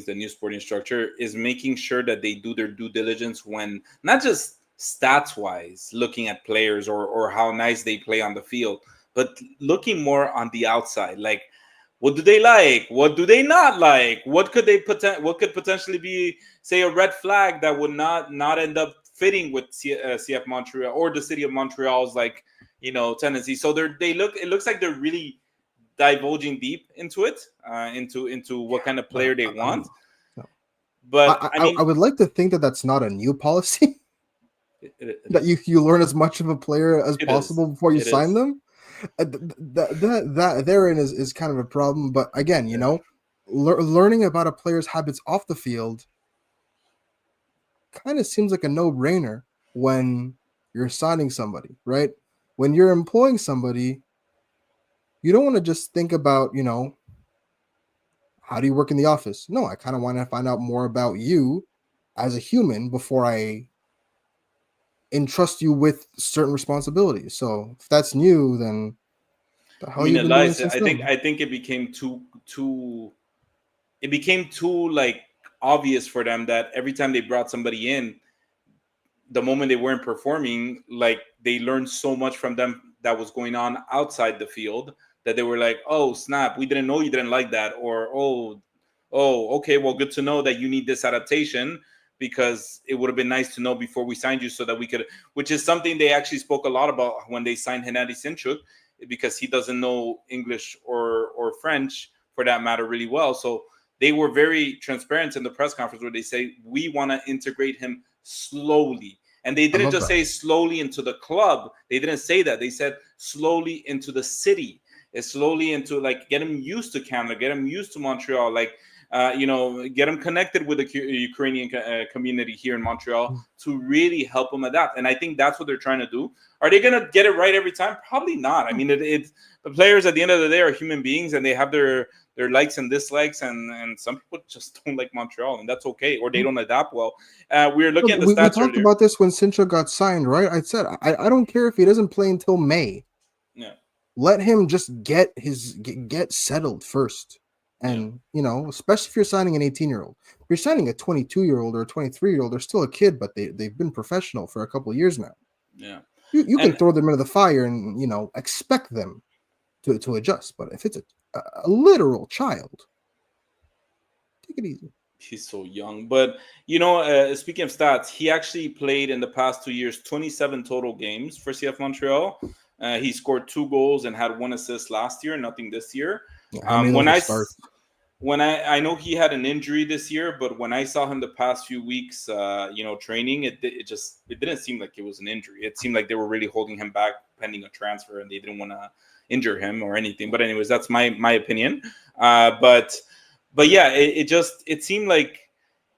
the new sporting structure is making sure that they do their due diligence when not just stats wise looking at players or how nice they play on the field, but looking more on the outside, like what do they like, what do they not like, what could potentially be, say, a red flag that would not end up fitting with CF Montreal or the city of Montreal's, like, tendency. So it looks like they're really divulging deep into it, into what kind of player they want. No. But I mean, I would like to think that that's not a new policy. That is. you learn as much of a player as It is. possible before you It sign is. them. That therein is kind of a problem. But again, Yeah. learning about a player's habits off the field kind of seems like a no-brainer when you're signing somebody, right? When you're employing somebody, you don't want to just think about, how do you work in the office? No, I kind of want to find out more about you as a human before I entrust you with certain responsibilities. So if that's new, then the I hell mean, you've been doing Elias, since I think then. I think it became too like obvious for them that every time they brought somebody in, the moment they weren't performing, like they learned so much from them that was going on outside the field, that they were like, "Oh snap, we didn't know you didn't like that," or "Oh, okay, well, good to know that you need this adaptation, because it would have been nice to know before we signed you so that we could," which is something they actually spoke a lot about when they signed Hennady Sinchuk, because he doesn't know English or French for that matter really well. So they were very transparent in the press conference where they say, we want to integrate him slowly. And they I didn't love just that. say slowly into the club. They didn't say that. They said slowly into the city. It's slowly into, like, get him used to Canada, get him used to Montreal, like, get him connected with the Ukrainian community here in Montreal to really help him adapt. And I think that's what they're trying to do. Are they going to get it right every time? Probably not. I mean, the players at the end of the day are human beings, and they have their likes and dislikes, and some people just don't like Montreal, and that's okay, or they don't adapt well. We were looking Look, at the we stats talked earlier. about this when Sincha got signed, right? I said I don't care if he doesn't play until May. Yeah, Let him just get settled first. yeah, And especially if you're signing an 18-year-old. If you're signing a 22-year-old or a 23-year-old, they're still a kid, but they've been professional for a couple of years now. yeah. You can And throw them into the fire and expect them to adjust. But if it's a literal child, take it easy. he's so young. But speaking of stats, he actually played in the past 2 years 27 total games for CF Montreal. He scored 2 goals and had 1 assist last year, nothing this year. Yeah, how many Um, of those when were I starts? when I know he had an injury this year, but when I saw him the past few weeks, training, it didn't seem like it was an injury. It seemed like they were really holding him back pending a transfer, and they didn't want to injure him or anything. But anyways, that's my opinion. But yeah, it seemed like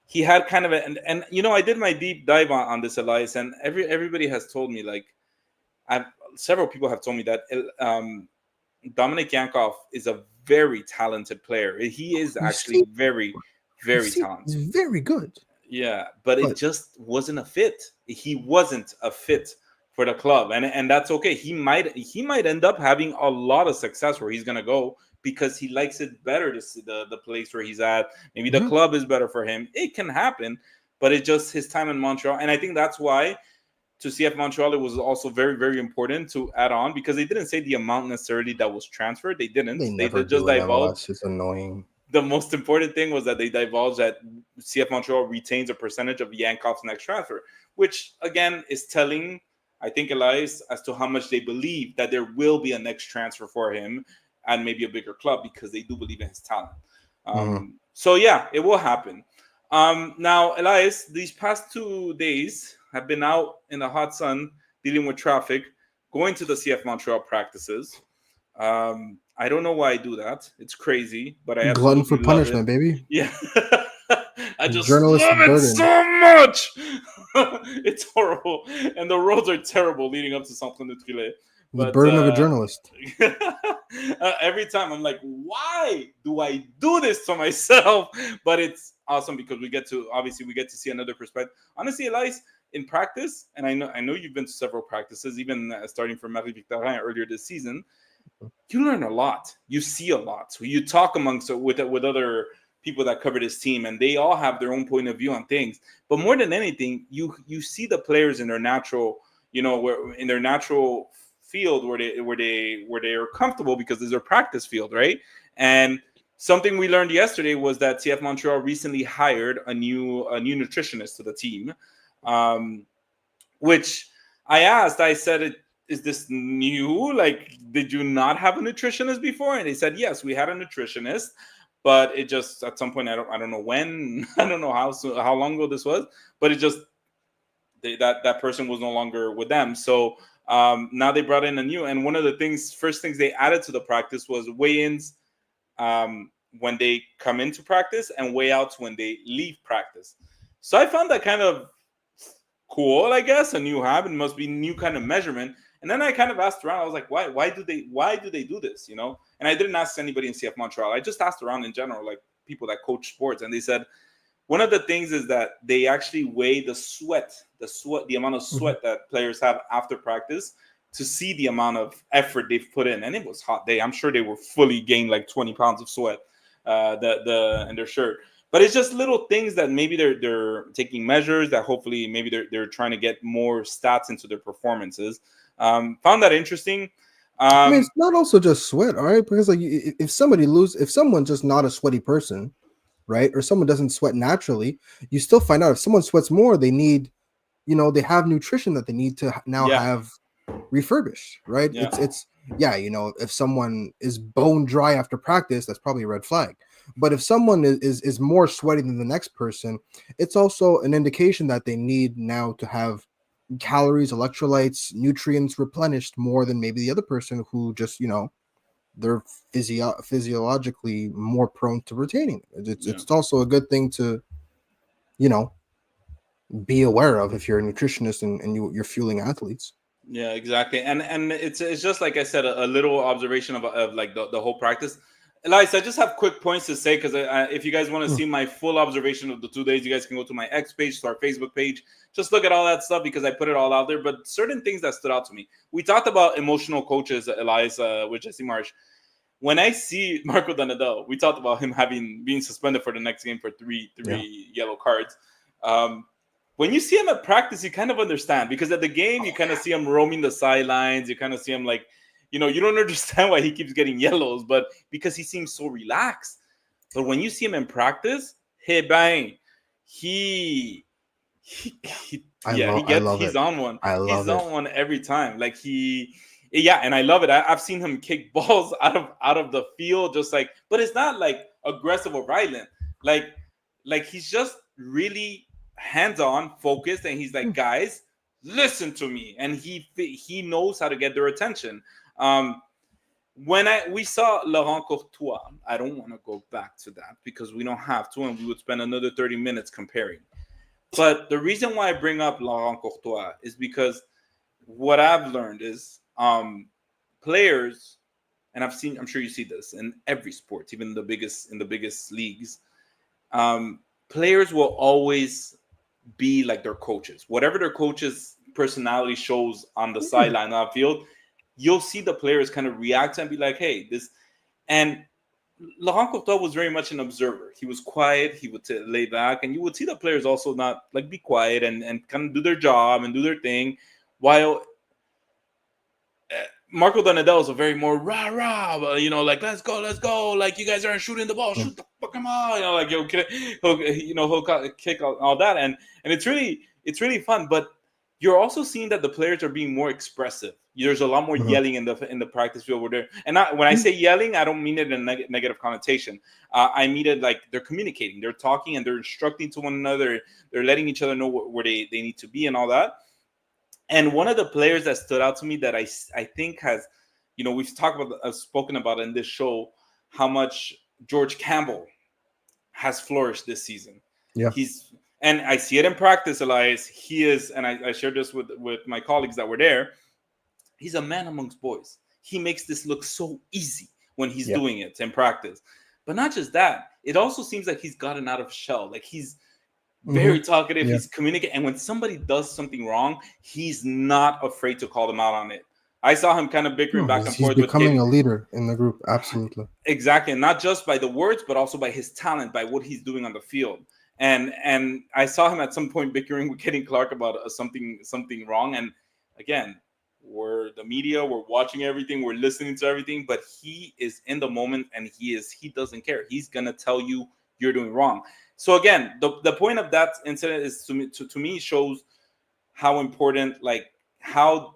he had kind of I did my deep dive on this, Elias, and everybody has told me, like, I've several people have told me that Dominic Yankov is a very talented player. He is You actually see, very, very he's talented. very good, Yeah, but it but just wasn't a fit. He wasn't a fit for the club, and that's okay. He might end up having a lot of success where he's gonna go, because he likes it better to see the place where he's at. Maybe the yeah, club is better for him. It can happen, but it's just his time in Montreal, and I think that's why to CF Montreal it was also very, very important to add on, because they didn't say the amount necessarily that was transferred. They didn't. they They never did just do in divulge. MLS. It's annoying. The most important thing was that they divulged that CF Montreal retains a percentage of Yankov's next transfer, which again is telling, I think, Elias, as to how much they believe that there will be a next transfer for him and maybe a bigger club, because they do believe in his talent. Mhm. So yeah, it will happen. Now, Elias, these past 2 days have been out in the hot sun dealing with traffic, going to the CF Montreal practices. I don't know why I do that. It's crazy, but I Glutton absolutely for love it. punishment, baby. Yeah. I just Journalist love it burden. so much. It's horrible. And the roads are terrible leading up to Centre Neutrile. The But burden of a journalist. every time I'm like, why do I do this to myself? But it's awesome because we get to see another perspective. Honestly, Elias, in practice, and I know you've been to several practices, even starting from Marie-Victorin earlier this season. You learn a lot. You see a lot. So you talk amongst with other people that cover this team, and they all have their own point of view on things. But more than anything, you see the players in their natural, in their natural field where they are comfortable, because there's their practice field, right? And something we learned yesterday was that CF Montreal recently hired a new nutritionist to the team, which I said, is this new? Like, did you not have a nutritionist before? And they said, yes, we had a nutritionist, but it just, at some point, I don't know when, I don't know how long ago this was, but it just, that person was no longer with them. So now they brought in a new, and one of the first things they added to the practice was weigh-ins when they come into practice, and weigh-outs when they leave practice. So I found that kind of cool, I guess. A new habit, must be new kind of measurement. And then I kind of asked around. I was like, why do they do this? And I didn't ask anybody in CF Montreal. I just asked around in general, like people that coach sports, and they said one of the things is that they actually weigh the amount of sweat that players have after practice, to see the amount of effort they've put in. And it was a hot day. I'm sure they were fully gained like 20 pounds of sweat in their shirt. But it's just little things that maybe they're taking measures, that hopefully maybe they're trying to get more stats into their performances. Found that interesting. I mean, it's not also just sweat, all right? Because like, if someone's just not a sweaty person, right, or someone doesn't sweat naturally, you still find out if someone sweats more, they need, they have nutrition that they need to now have refurbished, right? Yeah. It's if someone is bone dry after practice, that's probably a red flag. But if someone is more sweaty than the next person, it's also an indication that they need now to have calories, electrolytes, nutrients replenished more than maybe the other person who just, they're physiologically more prone to retaining. It's also a good thing to, be aware of if you're a nutritionist and you're fueling athletes. Yeah, exactly. And it's just like I said, a little observation of like the whole practice. Elias, I just have quick points to say, because if you guys want to see my full observation of the 2 days, you guys can go to my X page, to our Facebook page. Just look at all that stuff, because I put it all out there. But certain things that stood out to me. We talked about emotional coaches, Elias, with Jesse Marsh. When I see Marco Donadel, we talked about him being suspended for the next game for three yellow cards. When you see him at practice, you kind of understand, because at the game, you kind of see him roaming the sidelines. You kind of see him like, you don't understand why he keeps getting yellows, but because he seems so relaxed. But when you see him in practice, hey, bang, he's on one. He's on one every time. Like and I love it. I've seen him kick balls out of the field, just like, but it's not like aggressive or violent. Like he's just really hands-on, focused, and he's like, guys, listen to me, and he knows how to get their attention. When we saw Laurent Courtois, I don't want to go back to that because we don't have to, and we would spend another 30 minutes comparing. But the reason why I bring up Laurent Courtois is because what I've learned is players, and I'm sure you see this in every sport, even in the biggest leagues, players will always be like their coaches. Whatever their coaches' personality shows on the sideline, on the field, you'll see the players kind of react and be like, hey, this. And Laurent Courtois was very much an observer. He was quiet. He would lay back. And you would see the players also not like be quiet and kind of do their job and do their thing. While Marco Donadel is a very more rah-rah, like, let's go. Like, you guys aren't shooting the ball. Shoot the fucking ball. Like, he'll kick all that. And it's really fun. But you're also seeing that the players are being more expressive. There's a lot more yelling in the practice field. When I say yelling, I don't mean it in a negative connotation. I mean it like they're communicating, they're talking, and they're instructing to one another. They're letting each other know where they need to be and all that. And one of the players that stood out to me that I think has, we've spoken about in this show, how much George Campbell has flourished this season. Yeah. And I see it in practice, Elias. He is, and I shared this with my colleagues that were there. He's a man amongst boys. He makes this look so easy when he's doing it in practice. But not just that. It also seems like he's gotten out of shell. Like he's very talkative. He's communicating, and when somebody does something wrong, he's not afraid to call them out on it. I saw him kind of bickering back and forth. He's becoming a leader in the group. Absolutely. Exactly. And not just by the words, but also by his talent, by what he's doing on the field. And I saw him at some point bickering with Kenny Clark about something wrong. And again, we're the media, we're watching everything, we're listening to everything, but he is in the moment, and he doesn't care. He's going to tell you you're doing wrong. So again, the point of that incident is to me shows how important, like how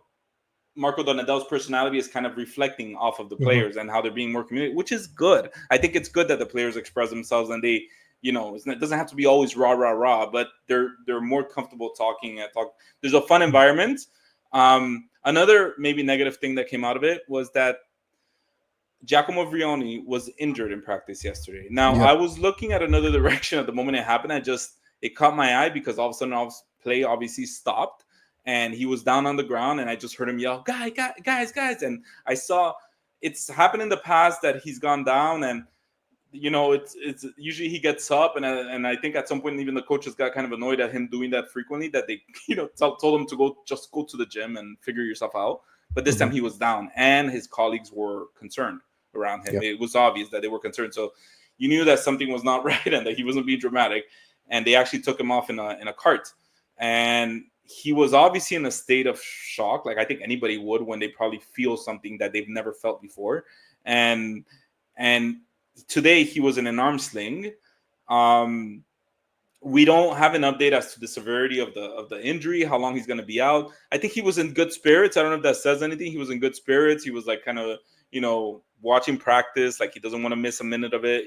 Marco Donadel's personality is kind of reflecting off of the players and how they're being more communicative, which is good. I think it's good that the players express themselves, and they, it doesn't have to be always rah, but they're more comfortable talking. There's a fun environment. Another maybe negative thing that came out of it was that Giacomo Vrioni was injured in practice yesterday. Now, I was looking at another direction at the moment it happened. It caught my eye because all of a sudden play obviously stopped. And he was down on the ground, and I just heard him yell, guys. And I saw it's happened in the past that he's gone down, and, it's usually he gets up. And I think at some point, even the coaches got kind of annoyed at him doing that frequently, that they, told him to go to the gym and figure yourself out. But this time he was down, and his colleagues were concerned around him. It was obvious that they were concerned. So you knew that something was not right and that he wasn't being dramatic. And they actually took him off in a cart. And he was obviously in a state of shock, like I think anybody would when they probably feel something that they've never felt before. And today he was in an arm sling. We don't have an update as to the severity of the injury, how long he's going to be out. I think he was in good spirits. I don't know if that says anything. He was in good spirits. He was like kind of, watching practice, like he doesn't want to miss a minute of it,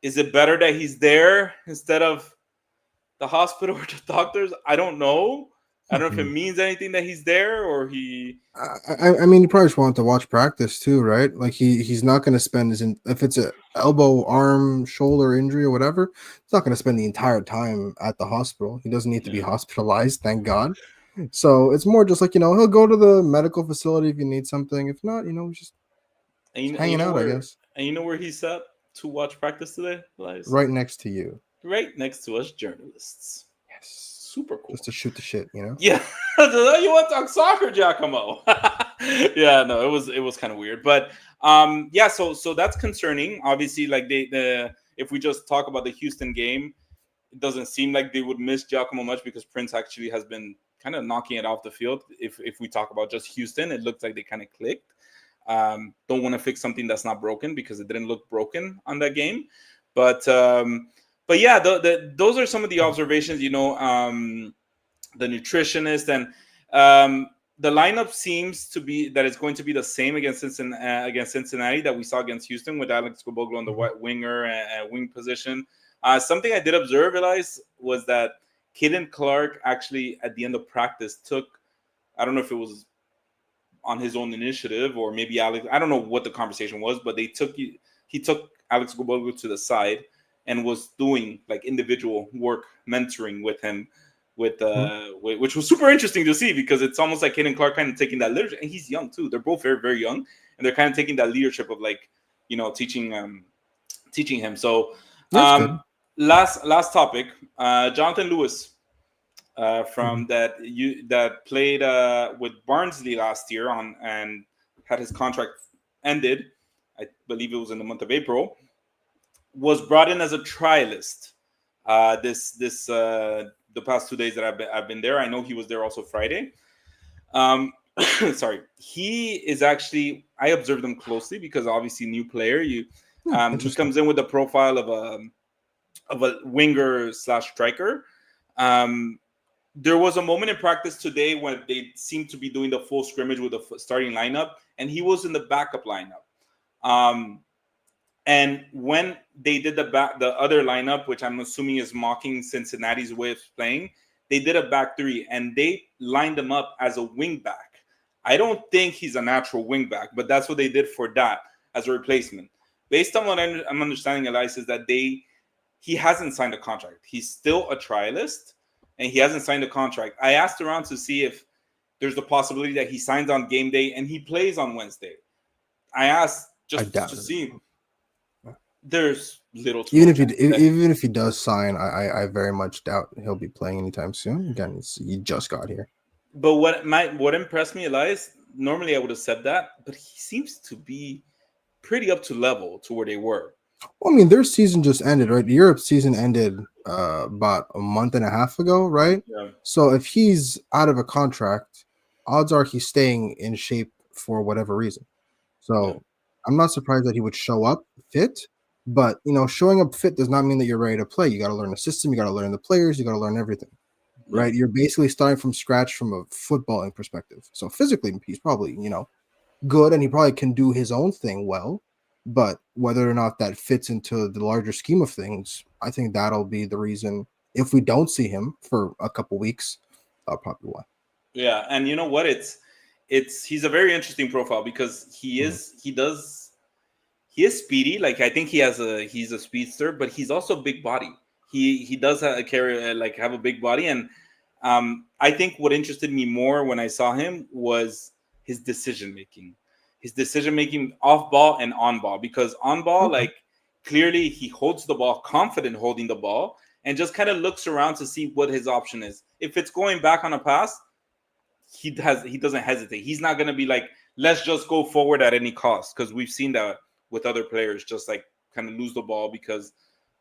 Is it better that he's there instead of the hospital or the doctors? I don't know. I don't know if it means anything that he's there or he. I mean, he probably just wanted to watch practice too, right? Like he's not going to spend if it's an elbow, arm, shoulder injury or whatever, he's not going to spend the entire time at the hospital. He doesn't need to be hospitalized, thank God. So it's more just like, he'll go to the medical facility if you need something. If not, just hanging out, I guess. And you know where he sat to watch practice today, Elias? Right next to you. Right next to us journalists. Yes. Super cool. Just to shoot the shit, Yeah. You want to talk soccer, Giacomo? Yeah, no, it was kind of weird. But so that's concerning. Obviously, like if we just talk about the Houston game, it doesn't seem like they would miss Giacomo much because Prince actually has been kind of knocking it off the field. If we talk about just Houston, it looks like they kind of clicked. Don't want to fix something that's not broken because it didn't look broken on that game. But yeah, those are some of the observations, the nutritionist and the lineup seems to be that it's going to be the same against Cincinnati that we saw against Houston with Alex Goboglo on the winger and wing position. Something I did observe, Elias, was that Caden Clark actually at the end of practice I don't know if it was on his own initiative or maybe Alex, I don't know what the conversation was, but he took Alex Goboglo to the side and was doing like individual work, mentoring with him, which was super interesting to see because it's almost like Caden Clark kind of taking that leadership, and he's young too. They're both very, very young, and they're kind of taking that leadership of like, teaching him. So last topic, Jonathan Lewis from that played with Barnsley last year and had his contract ended. I believe it was in the month of April. Was brought in as a trialist the past 2 days that I've been there. I know he was there also Friday. Sorry, he is actually, I observed him closely because obviously new player. He comes in with the profile of a winger / striker. There was a moment in practice today when they seemed to be doing the full scrimmage with the starting lineup, and he was in the backup lineup. And when they did the other lineup, which I'm assuming is mocking Cincinnati's way of playing, they did a back three, and they lined him up as a wing back. I don't think he's a natural wing back, but that's what they did for that as a replacement. Based on what I'm understanding, Elias, is that he hasn't signed a contract. He's still a trialist, and he hasn't signed a contract. I asked around to see if there's the possibility that he signs on game day and he plays on Wednesday. I asked just to see. There's little too Even much. even if he does sign, I very much doubt he'll be playing anytime soon. Again, he just got here. But what impressed me, Elias, normally I would have said that, but he seems to be pretty up to level to where they were. Well, I mean, their season just ended, right? Europe's season ended about a month and a half ago, right? Yeah. So if he's out of a contract, odds are he's staying in shape for whatever reason. Yeah. So I'm not surprised that he would show up fit, but showing up fit does not mean that you're ready to play. You got to learn the system, you got to learn the players, you got to learn everything, Yeah. right? You're basically starting from scratch from a footballing perspective. So physically, he's probably good, and he probably can do his own thing well. But whether or not that fits into the larger scheme of things, I think that'll be the reason. If we don't see him for a couple weeks, probably why. Yeah, and you know what? It's he's a very interesting profile because he is speedy. Like I think he's a speedster, but he's also big body. He does have a big body, and I think what interested me more when I saw him was his decision making, off ball and on ball. Because on ball, Okay. like clearly he holds the ball, confident holding the ball, and just kind of looks around to see what his option is. If it's going back on a pass, he doesn't hesitate. He's not going to be like, let's just go forward at any cost, because we've seen that with other players, just like kind of lose the ball because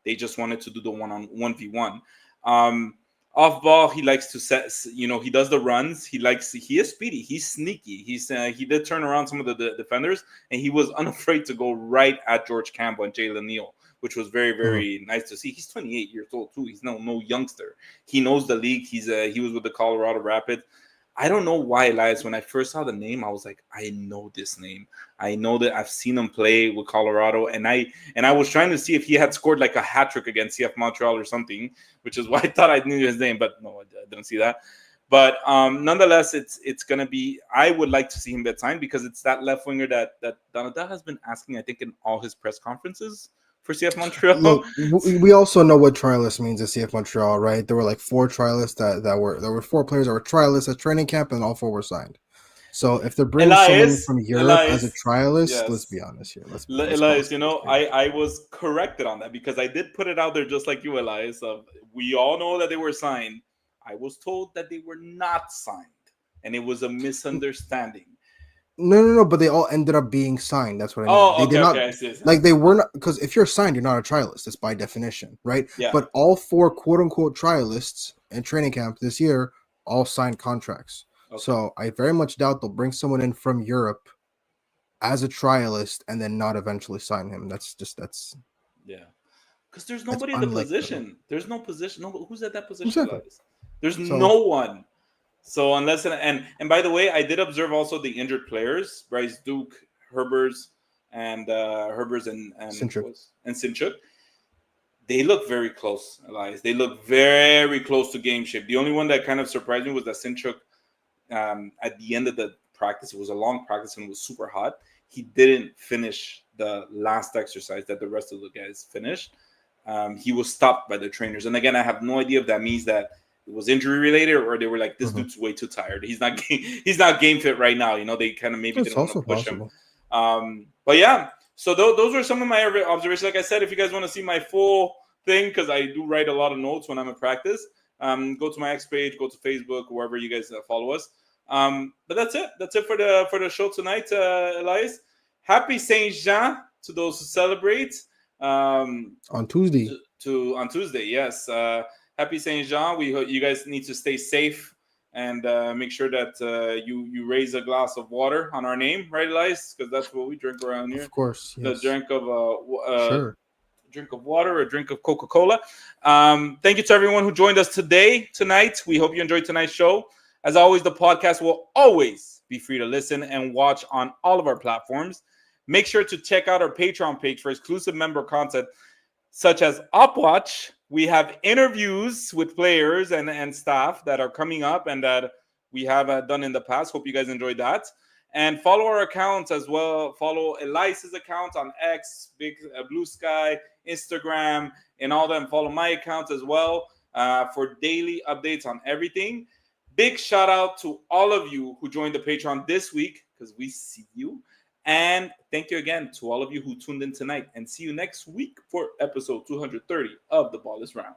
they just wanted to do the 1v1. Off ball, he likes to set, he does the runs. He is speedy, he's sneaky. He did turn around some of the defenders, and he was unafraid to go right at George Campbell and Jalen Neal, which was very, very nice to see. He's 28 years old too. He's no youngster. He knows the league. He was with the Colorado Rapids. I don't know why, Elias, when I first saw the name, I was like, I know this name. I know that I've seen him play with Colorado, and I was trying to see if he had scored like a hat trick against CF Montreal or something, which is why I thought I knew his name, but no, I didn't see that. But nonetheless, it's gonna be. I would like to see him get signed, because it's that left winger that Donata has been asking, I think, in all his press conferences for CF Montreal. Look, we also know what trialist means at CF Montreal, right? There were like 4 trialists there were 4 players that were trialists at training camp, and all 4 were signed. So if they're bringing someone in from Europe as a trialist, let's be honest here. Let's Elias, I was corrected on that, because I did put it out there just like you, Elias. We all know that they were signed. I was told that they were not signed, and it was a misunderstanding. No, but they all ended up being signed. That's what I mean. Oh, They okay, did not, okay, I see. like they were not, because if you're signed, you're not a trialist. It's by definition, right? Yeah. But all 4 quote unquote trialists in training camp this year all signed contracts. Okay. So I very much doubt they'll bring someone in from Europe as a trialist and then not eventually sign him. That's yeah. Because there's nobody in the position. There's no position. No, who's at that position? Exactly. There's no one. So unless and by the way, I did observe also the injured players: Bryce Duke, Herbers, and Sinchuk. They look very close, Elias. They look very close to game shape. The only one that kind of surprised me was that Sinchuk, at the end of the practice, it was a long practice and it was super hot. He didn't finish the last exercise that the rest of the guys finished. He was stopped by the trainers, and again, I have no idea if that means that it was injury related, or they were like, this dude's way too tired. He's not game fit right now. They kind of maybe didn't want to push him. But yeah, so those are some of my observations. Like I said, if you guys want to see my full thing, because I do write a lot of notes when I'm at practice, go to my X page, go to Facebook, wherever you guys follow us. But that's it. That's it for the show tonight, Elias. Happy Saint Jean to those who celebrate. On Tuesday. On Tuesday, yes. Happy Saint Jean. We hope you guys need to stay safe and make sure that you raise a glass of water on our name, right, Elias? Because that's what we drink around here. Of course, yes. The drink of sure. Drink of water or a drink of Coca-Cola. Thank you to everyone who joined us tonight. We hope you enjoyed tonight's show. As always, the podcast will always be free to listen and watch on all of our platforms. Make sure to check out our Patreon page for exclusive member content, such as Upwatch. We have interviews with players and staff that are coming up and that we have done in the past. Hope you guys enjoyed that. And follow our accounts as well. Follow Elias's account on X, Big Blue Sky, Instagram, and all them. Follow my accounts as well for daily updates on everything. Big shout out to all of you who joined the Patreon this week, because we see you. And thank you again to all of you who tuned in tonight. And see you next week for episode 230 of The Ball is Round.